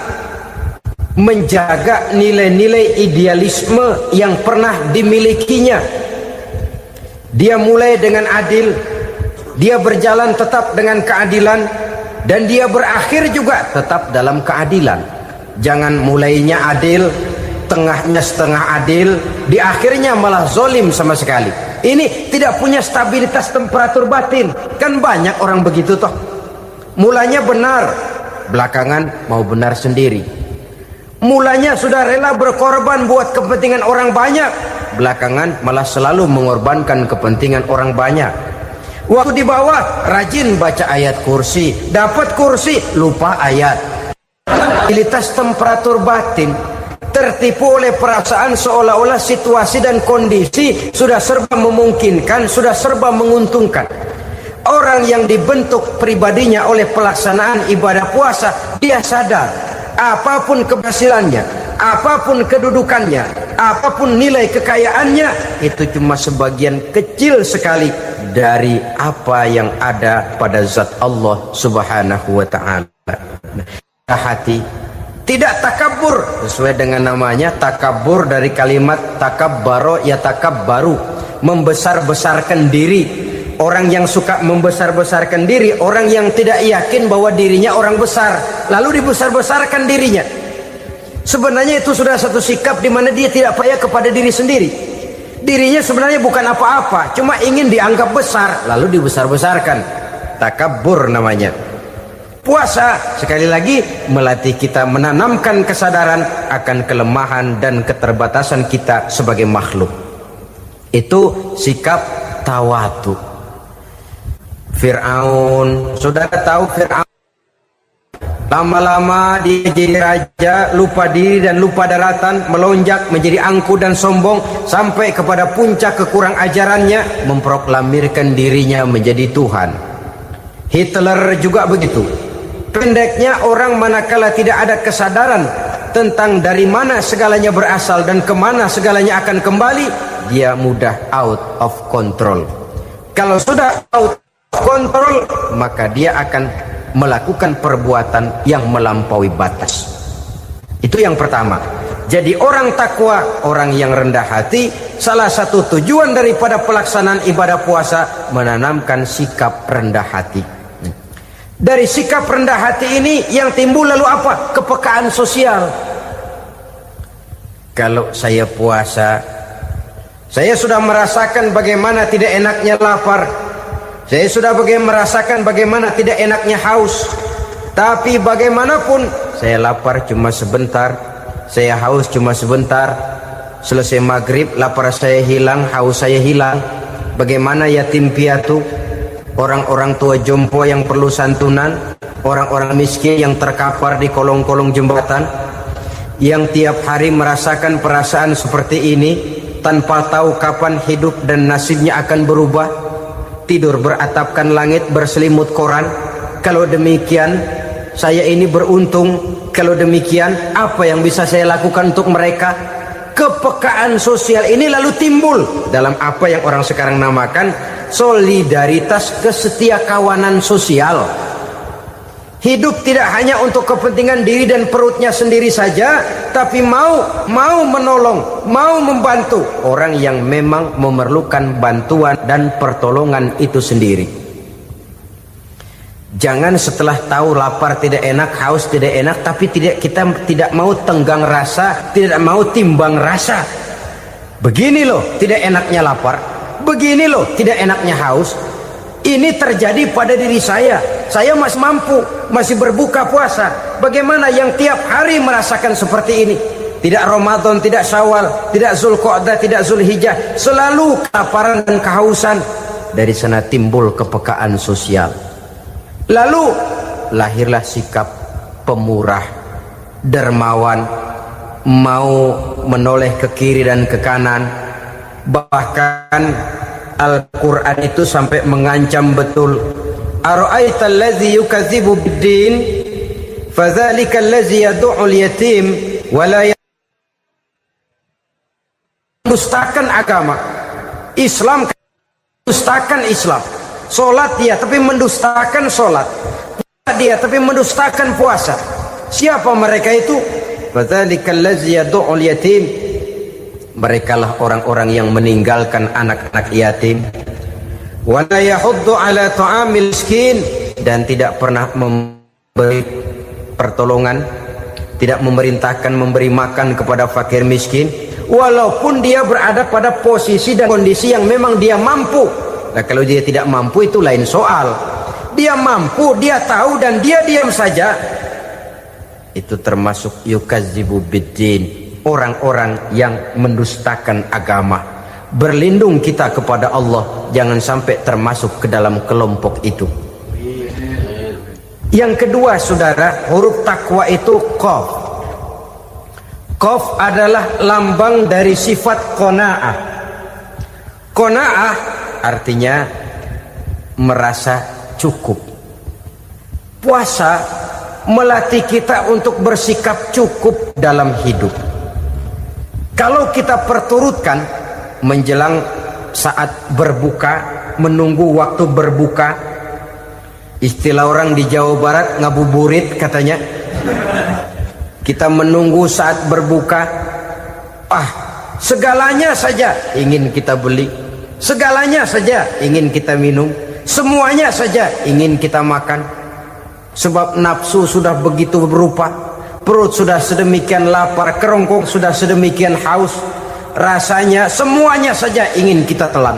menjaga nilai-nilai idealisme yang pernah dimilikinya. Dia mulai dengan adil, dia berjalan tetap dengan keadilan, dan dia berakhir juga tetap dalam keadilan. Jangan mulainya adil, tengahnya setengah adil, di akhirnya malah zolim sama sekali. Ini tidak punya stabilitas temperatur batin. Kan banyak orang begitu toh. Mulanya benar, belakangan mau benar sendiri. Mulanya sudah rela berkorban buat kepentingan orang banyak, belakangan malah selalu mengorbankan kepentingan orang banyak. Waktu di bawah rajin baca ayat kursi, dapat kursi lupa ayat. Stabilitas temperatur batin, tertipu oleh perasaan seolah-olah situasi dan kondisi sudah serba memungkinkan, sudah serba menguntungkan. Orang yang dibentuk pribadinya oleh pelaksanaan ibadah puasa, dia sadar apapun keberhasilannya, apapun kedudukannya, apapun nilai kekayaannya, itu cuma sebagian kecil sekali dari apa yang ada pada zat Allah Subhanahu wa ta'ala. Hati tidak takabur, sesuai dengan namanya takabur dari kalimat takabbaro ya takabbaru, membesar-besarkan diri. Orang yang suka membesar-besarkan diri, orang yang tidak yakin bahwa dirinya orang besar, lalu dibesar-besarkan dirinya. Sebenarnya itu sudah satu sikap di mana dia tidak percaya kepada diri sendiri. Dirinya sebenarnya bukan apa-apa, cuma ingin dianggap besar, lalu dibesar-besarkan. Takabur namanya. Puasa sekali lagi melatih kita menanamkan kesadaran akan kelemahan dan keterbatasan kita sebagai makhluk. Itu sikap tawadu. Fir'aun, saudara tahu Fir'aun, lama-lama dia jadi raja, lupa diri dan lupa daratan, melonjak menjadi angkuh dan sombong sampai kepada puncak kekurang ajarannya, memproklamirkan dirinya menjadi Tuhan. Hitler juga begitu. Pendeknya, orang manakala tidak ada kesadaran tentang dari mana segalanya berasal dan kemana segalanya akan kembali, dia mudah out of control. Kalau sudah out kontrol, maka dia akan melakukan perbuatan yang melampaui batas. Itu yang pertama. Jadi orang takwa, orang yang rendah hati, salah satu tujuan daripada pelaksanaan ibadah puasa menanamkan sikap rendah hati. Dari sikap rendah hati ini yang timbul lalu apa? Kepekaan sosial. Kalau saya puasa, saya sudah merasakan bagaimana tidak enaknya lapar. Saya sudah merasakan bagaimana tidak enaknya haus. Tapi bagaimanapun, saya lapar cuma sebentar, saya haus cuma sebentar. Selesai maghrib, lapar saya hilang, haus saya hilang. Bagaimana yatim piatu, orang-orang tua jompo yang perlu santunan, orang-orang miskin yang terkapar di kolong-kolong jembatan, yang tiap hari merasakan perasaan seperti ini, tanpa tahu kapan hidup dan nasibnya akan berubah. Tidur beratapkan langit, berselimut koran. Kalau demikian, saya ini beruntung. Kalau demikian, apa yang bisa saya lakukan untuk mereka? Kepekaan sosial ini lalu timbul dalam apa yang orang sekarang namakan solidaritas, kesetiakawanan sosial. Hidup tidak hanya untuk kepentingan diri dan perutnya sendiri saja, tapi mau menolong, mau membantu orang yang memang memerlukan bantuan dan pertolongan itu sendiri. Jangan setelah tahu lapar tidak enak, haus tidak enak, tapi kita tidak mau tenggang rasa, tidak mau timbang rasa. Begini loh tidak enaknya lapar, begini loh tidak enaknya haus. Ini terjadi pada diri saya masih mampu, masih berbuka puasa. Bagaimana yang tiap hari merasakan seperti ini? Tidak Ramadan, tidak Syawal, tidak Zulqa'dah, tidak Zulhijjah, selalu kelaparan dan kehausan. Dari sana timbul kepekaan sosial. Lalu lahirlah sikap pemurah, dermawan, mau menoleh ke kiri dan ke kanan. Bahkan Al-Quran itu sampai mengancam betul. Ara'aita allazi yukadzibu bid-din fadzalika allazi yad'u al-yatim wa la mendustakan agama. Islam mendustakan Islam. Salat dia tapi mendustakan salat. Puasa dia tapi mendustakan puasa. Siapa mereka itu? Fadzalika allazi yad'u al-yatim. Merekalah orang-orang yang meninggalkan anak-anak yatim. Wa la yahuddu ala ta'amil miskin, dan tidak pernah memberi pertolongan, tidak memerintahkan memberi makan kepada fakir miskin, walaupun dia berada pada posisi dan kondisi yang memang dia mampu. Nah, kalau dia tidak mampu itu lain soal. Dia mampu, dia tahu, dan dia diam saja. itu termasuk yukadzibu biddin, orang-orang yang mendustakan agama. Berlindung kita kepada Allah, jangan sampai termasuk ke dalam kelompok itu. Yang kedua saudara, huruf takwa itu qaf. Qaf adalah lambang dari sifat qanaah. Qanaah artinya merasa cukup. Puasa melatih kita untuk bersikap cukup dalam hidup. Kalau kita perturutkan menjelang saat berbuka, menunggu waktu berbuka, istilah orang di Jawa Barat ngabuburit katanya, kita menunggu saat berbuka, segalanya saja ingin kita beli, segalanya saja ingin kita minum, semuanya saja ingin kita makan. Sebab nafsu sudah begitu berupa, perut sudah sedemikian lapar, kerongkong sudah sedemikian haus, rasanya semuanya saja ingin kita telan.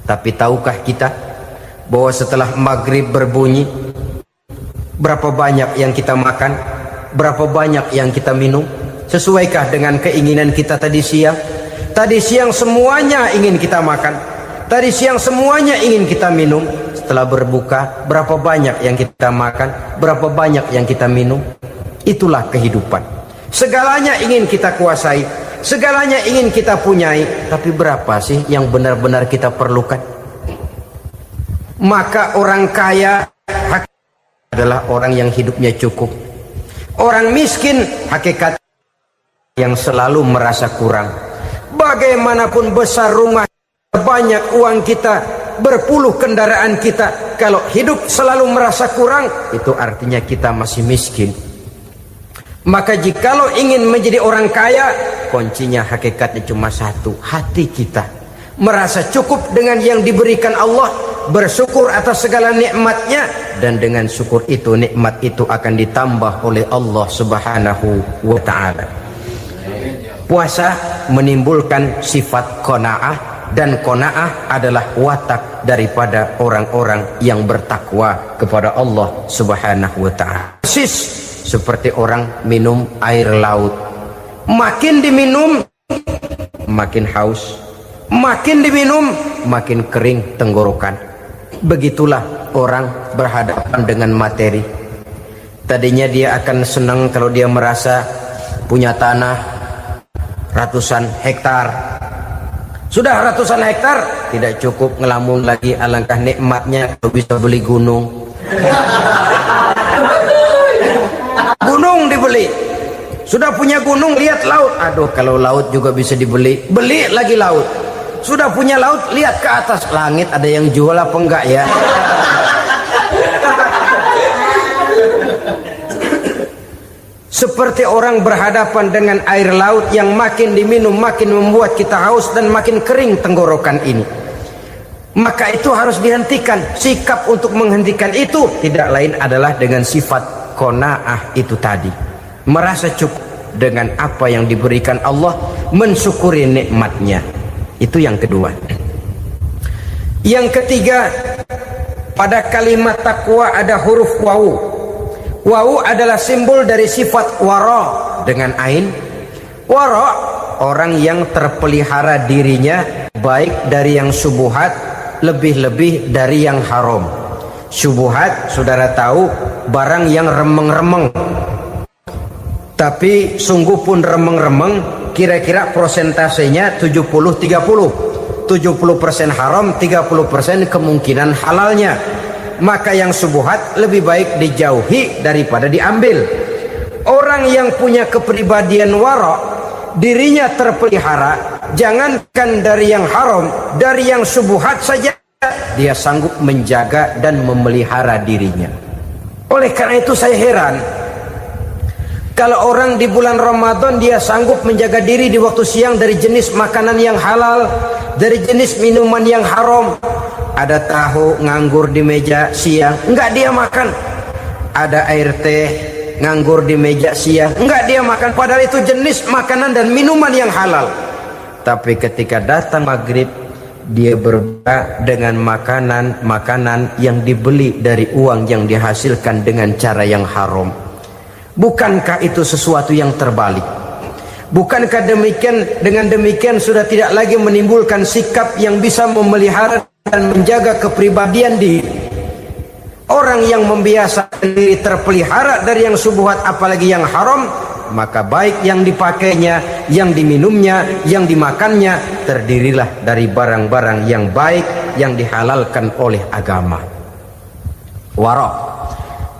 Tapi tahukah kita bahwa setelah maghrib berbunyi, berapa banyak yang kita makan, berapa banyak yang kita minum? Sesuaikah dengan keinginan kita tadi siang? Tadi siang semuanya ingin kita makan, tadi siang semuanya ingin kita minum. Setelah berbuka, berapa banyak yang kita makan, berapa banyak yang kita minum? Itulah kehidupan. Segalanya ingin kita kuasai, segalanya ingin kita punyai, tapi berapa sih yang benar-benar kita perlukan? Maka orang kaya adalah orang yang hidupnya cukup. Orang miskin hakikat yang selalu merasa kurang. Bagaimanapun besar rumah, banyak uang kita, berpuluh kendaraan kita, kalau hidup selalu merasa kurang, itu artinya kita masih miskin. Maka jikalau ingin menjadi orang kaya, kuncinya hakikatnya cuma satu, hati kita merasa cukup dengan yang diberikan Allah, bersyukur atas segala nikmatnya, dan dengan syukur itu, nikmat itu akan ditambah oleh Allah Subhanahu wa ta'ala. Puasa menimbulkan sifat qanaah, dan qanaah adalah watak daripada orang-orang yang bertakwa kepada Allah Subhanahu wa ta'ala. Persis seperti orang minum air laut, makin diminum makin haus, makin diminum makin kering tenggorokan. Begitulah orang berhadapan dengan materi. Tadinya dia akan senang kalau dia merasa punya tanah ratusan hektar. Sudah ratusan hektar, tidak cukup ngelamun lagi, alangkah nikmatnya kalau bisa beli gunung. Gunung dibeli. Sudah punya gunung, lihat laut. Aduh, kalau laut juga bisa dibeli, beli lagi laut. Sudah punya laut, lihat ke atas langit, ada yang jual apa enggak ya? Seperti orang berhadapan dengan air laut yang makin diminum makin membuat kita haus dan makin kering tenggorokan ini. Maka itu harus dihentikan. Sikap untuk menghentikan itu tidak lain adalah dengan sifat qanaah itu tadi. Merasa cukup dengan apa yang diberikan Allah, mensyukuri nikmatnya. Itu yang kedua. Yang ketiga, pada kalimat takwa ada huruf wawu. Wawu adalah simbol dari sifat wara dengan ain. Wara, orang yang terpelihara dirinya baik dari yang subuhat, lebih-lebih dari yang haram. Subuhat, saudara tahu, barang yang remeng-remeng. Tapi sungguh pun remeng-remeng, kira-kira prosentasenya 70-30. 70% haram, 30% kemungkinan halalnya. Maka yang subuhat lebih baik dijauhi daripada diambil. Orang yang punya kepribadian wara, dirinya terpelihara, jangankan dari yang haram, dari yang subuhat saja dia sanggup menjaga dan memelihara dirinya. Oleh karena itu saya heran kalau orang di bulan Ramadan dia sanggup menjaga diri di waktu siang dari jenis makanan yang halal, dari jenis minuman yang haram. Ada tahu nganggur di meja siang, enggak dia makan. Ada air teh nganggur di meja siang, enggak dia makan. Padahal itu jenis makanan dan minuman yang halal. Tapi ketika datang maghrib, dia berbuka dengan makanan-makanan yang dibeli dari uang yang dihasilkan dengan cara yang haram. Bukankah itu sesuatu yang terbalik? Bukankah dengan demikian sudah tidak lagi menimbulkan sikap yang bisa memelihara dan menjaga kepribadian diri? Orang yang membiasakan diri terpelihara dari yang syubhat apalagi yang haram, maka baik yang dipakainya, yang diminumnya, yang dimakannya terdirilah dari barang-barang yang baik yang dihalalkan oleh agama. Wara.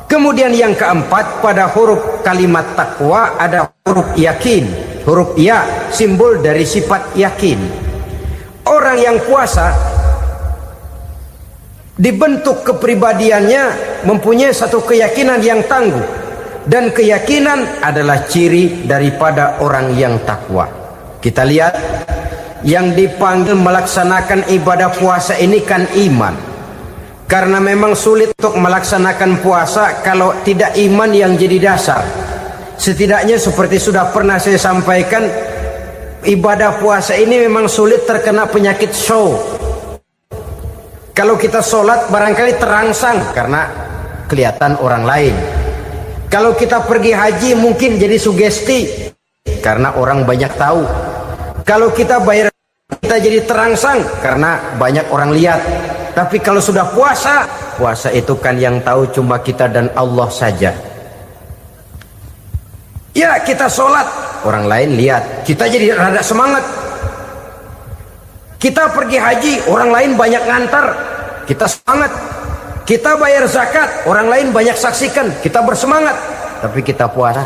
Kemudian yang keempat, pada huruf kalimat takwa ada huruf yakin. Huruf ya simbol dari sifat yakin. Orang yang puasa dibentuk kepribadiannya mempunyai satu keyakinan yang tangguh, dan keyakinan adalah ciri daripada orang yang takwa. Kita lihat yang dipanggil melaksanakan ibadah puasa ini kan iman. Karena memang sulit untuk melaksanakan puasa kalau tidak iman yang jadi dasar. Setidaknya seperti sudah pernah saya sampaikan, ibadah puasa ini memang sulit terkena penyakit show. Kalau kita sholat barangkali terangsang karena kelihatan orang lain. Kalau kita pergi haji mungkin jadi sugesti karena orang banyak tahu. Kalau kita bayar kita jadi terangsang karena banyak orang lihat. Tapi kalau sudah puasa, puasa itu kan yang tahu cuma kita dan Allah saja. Ya, kita sholat, orang lain lihat, kita jadi rada semangat. Kita pergi haji, orang lain banyak ngantar, kita semangat. Kita bayar zakat, orang lain banyak saksikan, kita bersemangat. Tapi kita puasa,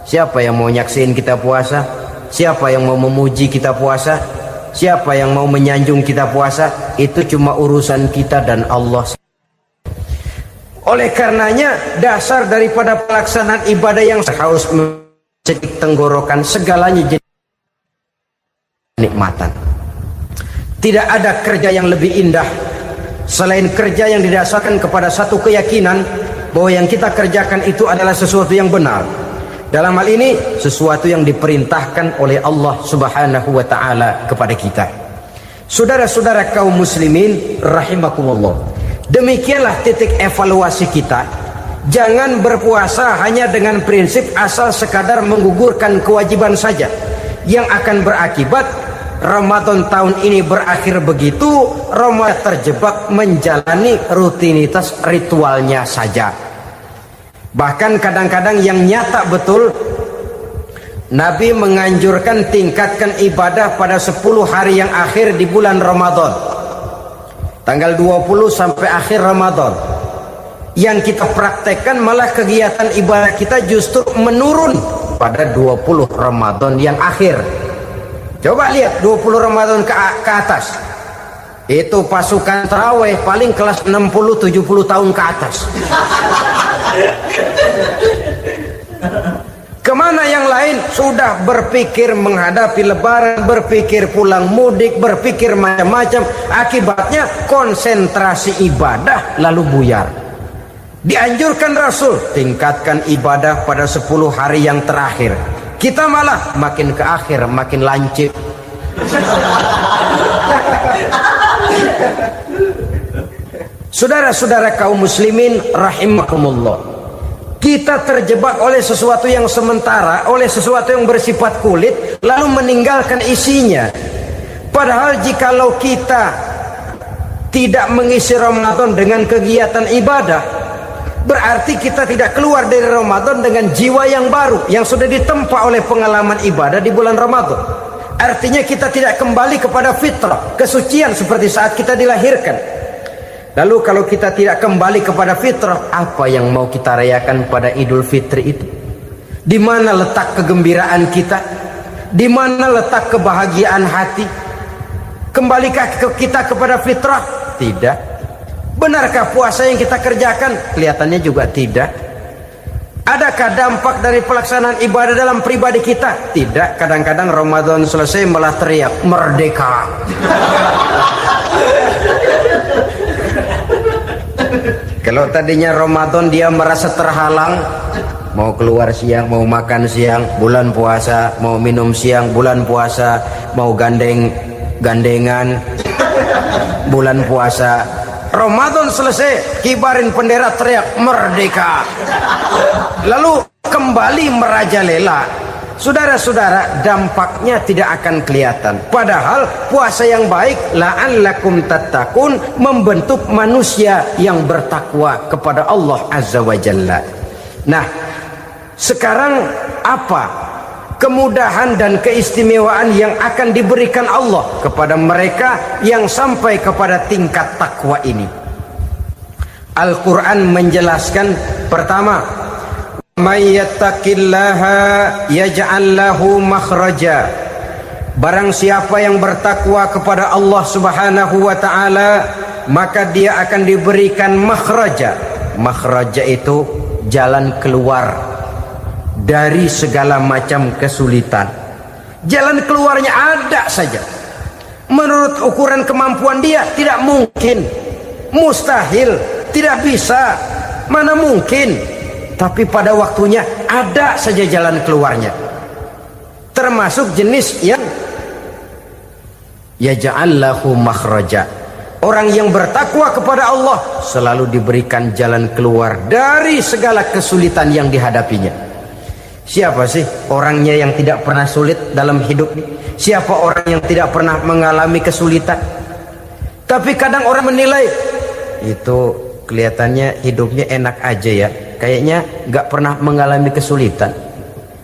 siapa yang mau nyaksiin kita puasa? Siapa yang mau memuji kita puasa? Siapa yang mau menyanjung kita puasa? Itu cuma urusan kita dan Allah. Oleh karenanya dasar daripada pelaksanaan ibadah yang harus mencedik tenggorokan segalanya jadi nikmatan. Tidak ada kerja yang lebih indah selain kerja yang didasarkan kepada satu keyakinan bahwa yang kita kerjakan itu adalah sesuatu yang benar. Dalam hal ini sesuatu yang diperintahkan oleh Allah Subhanahu wa taala kepada kita. Saudara-saudara kaum muslimin rahimakumullah. Demikianlah titik evaluasi kita. Jangan berpuasa hanya dengan prinsip asal sekadar menggugurkan kewajiban saja, yang akan berakibat Ramadan tahun ini berakhir begitu, Ramadan terjebak menjalani rutinitas ritualnya saja. Bahkan kadang-kadang yang nyata betul, Nabi menganjurkan tingkatkan ibadah pada 10 hari yang akhir di bulan Ramadan, tanggal 20 sampai akhir Ramadan. Yang kita praktekkan malah kegiatan ibadah kita justru menurun pada 20 Ramadan yang akhir. Coba lihat 20 Ramadan ke atas, itu pasukan tarawih paling kelas 60-70 tahun ke atas. Kemana yang lain sudah berpikir menghadapi lebaran, berpikir pulang mudik, berpikir macam-macam. Akibatnya konsentrasi ibadah lalu buyar. Dianjurkan Rasul tingkatkan ibadah pada 10 hari yang terakhir. Kita malah makin ke akhir makin lancip. Saudara-saudara kaum muslimin rahimakumullah, kita terjebak oleh sesuatu yang sementara, oleh sesuatu yang bersifat kulit, lalu meninggalkan isinya. Padahal jikalau kita tidak mengisi Ramadan dengan kegiatan ibadah, berarti kita tidak keluar dari Ramadan dengan jiwa yang baru yang sudah ditempa oleh pengalaman ibadah di bulan Ramadan. Artinya kita tidak kembali kepada fitrah, kesucian seperti saat kita dilahirkan. Lalu kalau kita tidak kembali kepada fitrah, apa yang mau kita rayakan pada Idul Fitri itu? Di mana letak kegembiraan kita? Di mana letak kebahagiaan hati? Kembalikah kita kepada fitrah? Tidak. Benarkah puasa yang kita kerjakan? Kelihatannya juga tidak. Adakah dampak dari pelaksanaan ibadah dalam pribadi kita? Tidak. Kadang-kadang Ramadan selesai malah teriak merdeka. Kalau tadinya Ramadan dia merasa terhalang, mau keluar siang, mau makan siang, bulan puasa, mau minum siang, bulan puasa, mau gandengan, bulan puasa. Ramadan selesai, kibarin bendera teriak merdeka. Lalu kembali kembali merajalela, saudara-saudara, dampaknya tidak akan kelihatan. Padahal puasa yang baik la'allakum tattaqun membentuk manusia yang bertakwa kepada Allah Azza wa Jalla. Nah, sekarang apa kemudahan dan keistimewaan yang akan diberikan Allah kepada mereka yang sampai kepada tingkat takwa ini? Al-Quran menjelaskan, pertama, may yattaqillaha yaj'al lahu makhraja. Barang siapa yang bertakwa kepada Allah Subhanahu wa taala, maka dia akan diberikan makhraja. Makhraja itu jalan keluar dari segala macam kesulitan. Jalan keluarnya ada saja. Menurut ukuran kemampuan dia tidak mungkin, mustahil, tidak bisa, mana mungkin. Tapi pada waktunya ada saja jalan keluarnya. Termasuk jenis yang yaj'al lahu makhraja. Orang yang bertakwa kepada Allah selalu diberikan jalan keluar dari segala kesulitan yang dihadapinya. Siapa sih orangnya yang tidak pernah sulit dalam hidup ini? Siapa orang yang tidak pernah mengalami kesulitan? Tapi kadang orang menilai, itu kelihatannya hidupnya enak aja ya, kayaknya nggak pernah mengalami kesulitan.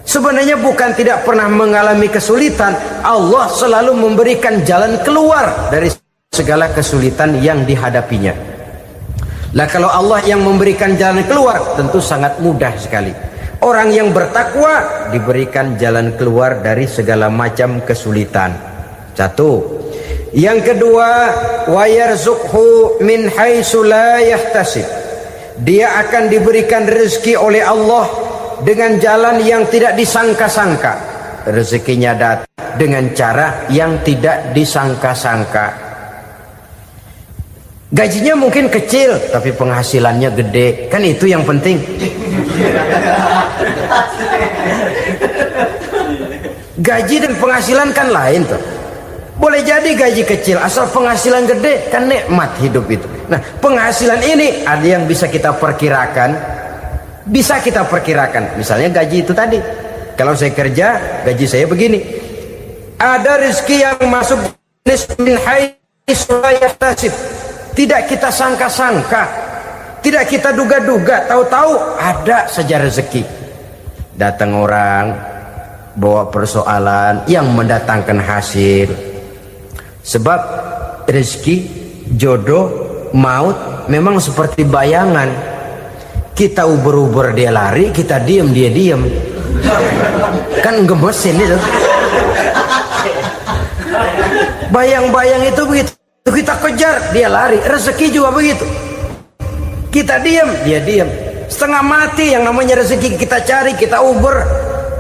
Sebenarnya bukan tidak pernah mengalami kesulitan, Allah selalu memberikan jalan keluar dari segala kesulitan yang dihadapinya. Lah kalau Allah yang memberikan jalan keluar, tentu sangat mudah sekali. Orang yang bertakwa diberikan jalan keluar dari segala macam kesulitan. Satu. Yang kedua, wa yarzuqhu min haitsu la yahtasib. Dia akan diberikan rezeki oleh Allah dengan jalan yang tidak disangka-sangka. Rezekinya datang dengan cara yang tidak disangka-sangka. Gajinya mungkin kecil, tapi penghasilannya gede. Kan itu yang penting. Gaji dan penghasilan kan lain tuh. Boleh jadi gaji kecil, asal penghasilan gede, kan nikmat hidup itu. Nah, penghasilan ini ada yang bisa kita perkirakan. Bisa kita perkirakan. Misalnya gaji itu tadi. Kalau saya kerja, gaji saya begini. Ada rezeki yang masuk min haitsu la yahtasib. Tidak kita sangka-sangka, tidak kita duga-duga, tahu-tahu ada saja rezeki. Datang orang bawa persoalan yang mendatangkan hasil. Sebab rezeki, jodoh, maut memang seperti bayangan. Kita uber-uber dia lari, kita diem dia diem. Kan gemesin itu. Bayang-bayang itu begitu. Kita kejar, dia lari. Rezeki juga begitu. Kita diam, dia diam. Setengah mati yang namanya rezeki kita cari, kita uber,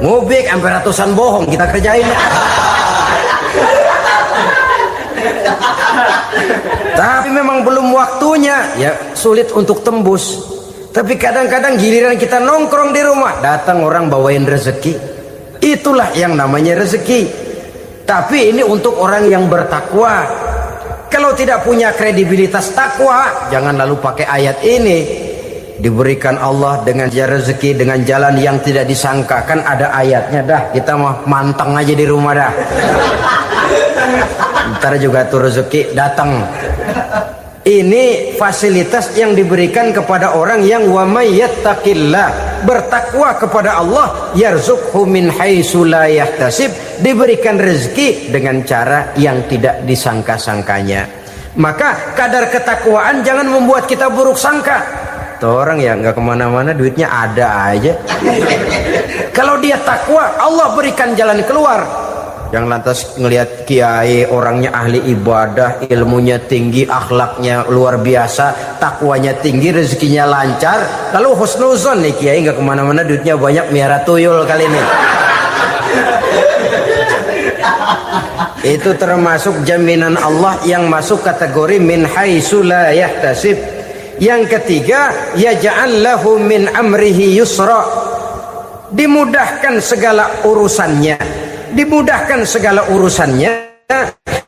ngobek sampai ratusan bohong kita kerjain. Tapi memang belum waktunya, ya sulit untuk tembus. Tapi kadang-kadang giliran kita nongkrong di rumah, datang orang bawain rezeki. Itulah yang namanya rezeki. Tapi ini untuk orang yang bertakwa. Kalau tidak punya kredibilitas takwa, jangan lalu pakai ayat ini. Diberikan Allah dengan rezeki dengan jalan yang tidak disangka. Kan ada ayatnya dah, kita mah manteng aja di rumah dah. Ntar juga tuh rezeki datang. Ini fasilitas yang diberikan kepada orang yang wa may yattaqillah, bertakwa kepada Allah, yarzuqhu min haitsu la yahtasib, diberikan rezeki dengan cara yang tidak disangka-sangkanya. Maka kadar ketakwaan jangan membuat kita buruk sangka. Tuh orang ya nggak kemana-mana, duitnya ada aja. Kalau dia takwa, Allah berikan jalan keluar. Yang lantas ngelihat kiai orangnya ahli ibadah, ilmunya tinggi, akhlaknya luar biasa, takwanya tinggi, rezekinya lancar, lalu husnuzon nih kiai nggak kemana-mana, duitnya banyak, miara tuyul kali ini. Itu termasuk jaminan Allah yang masuk kategori min haitsu la yahtasib. Yang ketiga, yaj'al lahu min amrihi yusra, dimudahkan segala urusannya. Dimudahkan segala urusannya.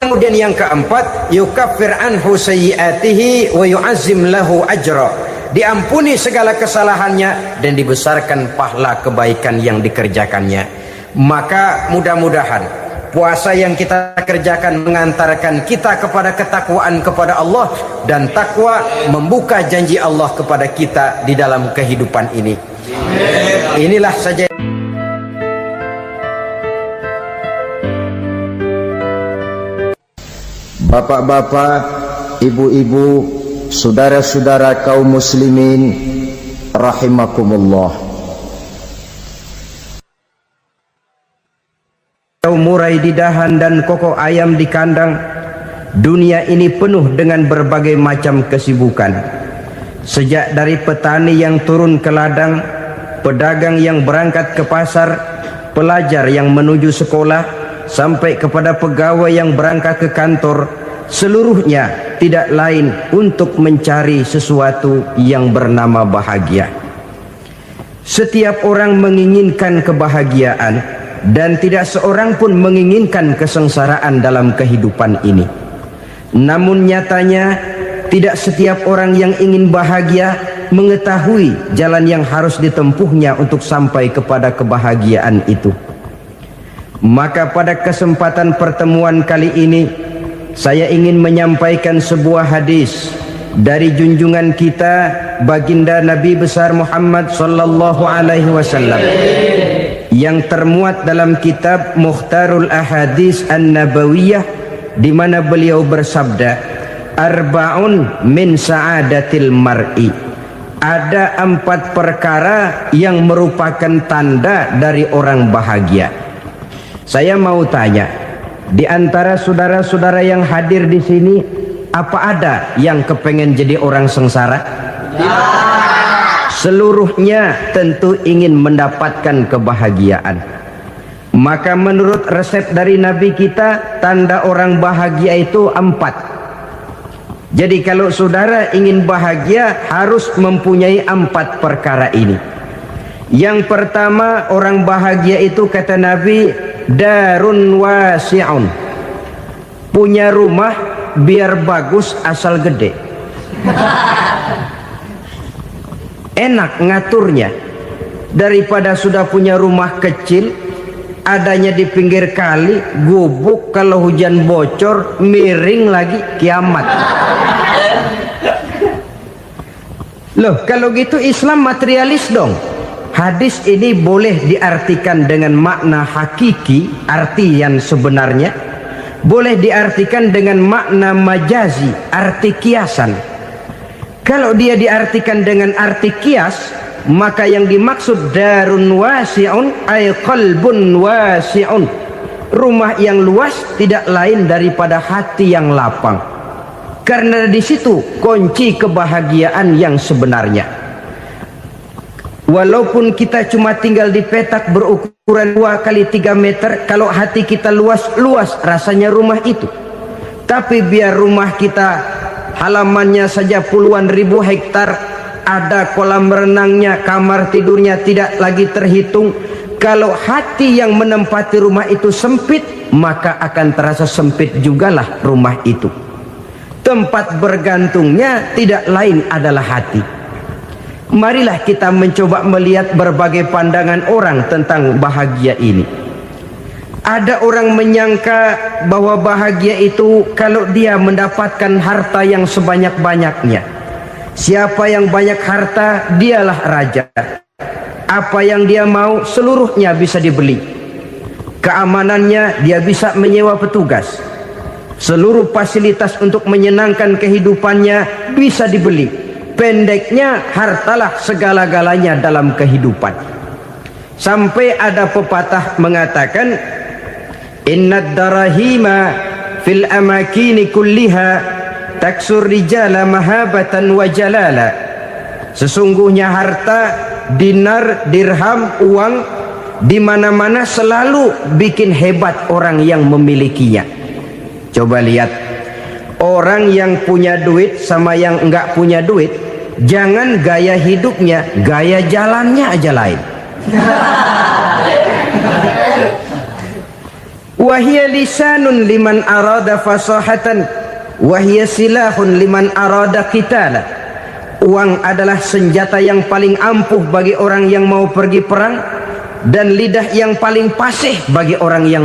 Kemudian yang keempat, yukaffir anhu sayyiatihi wa yu'azzim lahu ajra, diampuni segala kesalahannya, dan dibesarkan pahala kebaikan yang dikerjakannya. Maka mudah-mudahan puasa yang kita kerjakan mengantarkan kita kepada ketakwaan kepada Allah, dan takwa membuka janji Allah kepada kita di dalam kehidupan ini. Inilah saja. Bapak-bapak, ibu-ibu, saudara-saudara kaum muslimin rahimakumullah. Murai di dahan dan koko ayam di kandang, dunia ini penuh dengan berbagai macam kesibukan. Sejak dari petani yang turun ke ladang, pedagang yang berangkat ke pasar, pelajar yang menuju sekolah, sampai kepada pegawai yang berangkat ke kantor, seluruhnya tidak lain untuk mencari sesuatu yang bernama bahagia. Setiap orang menginginkan kebahagiaan, dan tidak seorang pun menginginkan kesengsaraan dalam kehidupan ini. Namun nyatanya tidak setiap orang yang ingin bahagia mengetahui jalan yang harus ditempuhnya untuk sampai kepada kebahagiaan itu. Maka pada kesempatan pertemuan kali ini, saya ingin menyampaikan sebuah hadis dari junjungan kita baginda Nabi besar Muhammad sallallahu alaihi wasallam yang termuat dalam kitab Mukhtarul Ahadits An-Nabawiyah, di mana beliau bersabda, arba'un min sa'adatil mar'i. Ada 4 perkara yang merupakan tanda dari orang bahagia. Saya mau tanya, di antara saudara-saudara yang hadir di sini, apa ada yang kepengen jadi orang sengsara? Ya. Seluruhnya tentu ingin mendapatkan kebahagiaan. Maka menurut resep dari Nabi kita, tanda orang bahagia itu 4. Jadi kalau saudara ingin bahagia, harus mempunyai 4 perkara ini. Yang pertama, orang bahagia itu kata Nabi, darun wasi'un, punya rumah biar bagus asal gede. Enak ngaturnya, daripada sudah punya rumah kecil adanya di pinggir kali, gubuk, kalau hujan bocor miring lagi, kiamat. Loh, kalau gitu Islam materialis dong. Hadis ini boleh diartikan dengan makna hakiki, arti yang sebenarnya. Boleh diartikan dengan makna majazi, arti kiasan. Kalau dia diartikan dengan arti kias, maka yang dimaksud darun wasi'un ay qalbun wasi'un. Rumah yang luas tidak lain daripada hati yang lapang. Karena di situ kunci kebahagiaan yang sebenarnya. Walaupun kita cuma tinggal di petak berukuran 2 kali 3 meter, kalau hati kita luas-luas rasanya rumah itu. Tapi biar rumah kita halamannya saja puluhan ribu hektar, ada kolam renangnya, kamar tidurnya tidak lagi terhitung. Kalau hati yang menempati rumah itu sempit, maka akan terasa sempit jugalah rumah itu. Tempat bergantungnya tidak lain adalah hati. Marilah kita mencoba melihat berbagai pandangan orang tentang bahagia ini. Ada orang menyangka bahwa bahagia itu kalau dia mendapatkan harta yang sebanyak-banyaknya. Siapa yang banyak harta, dialah raja. Apa yang dia mau, seluruhnya bisa dibeli. Keamanannya, dia bisa menyewa petugas. Seluruh fasilitas untuk menyenangkan kehidupannya bisa dibeli. Pendeknya, hartalah segala-galanya dalam kehidupan. Sampai ada pepatah mengatakan, innad darahima fil amakini kulliha taksur rijala mahabatan wa jalala. Sesungguhnya harta, dinar, dirham, uang, di mana-mana selalu bikin hebat orang yang memilikinya. Coba lihat, orang yang punya duit sama yang enggak punya duit, jangan gaya hidupnya, gaya jalannya aja lain. Wahia lisanun liman arada fasahatan, wahia silahun liman arada qitala. Uang adalah senjata yang paling ampuh bagi orang yang mau pergi perang, dan lidah yang paling fasih bagi orang yang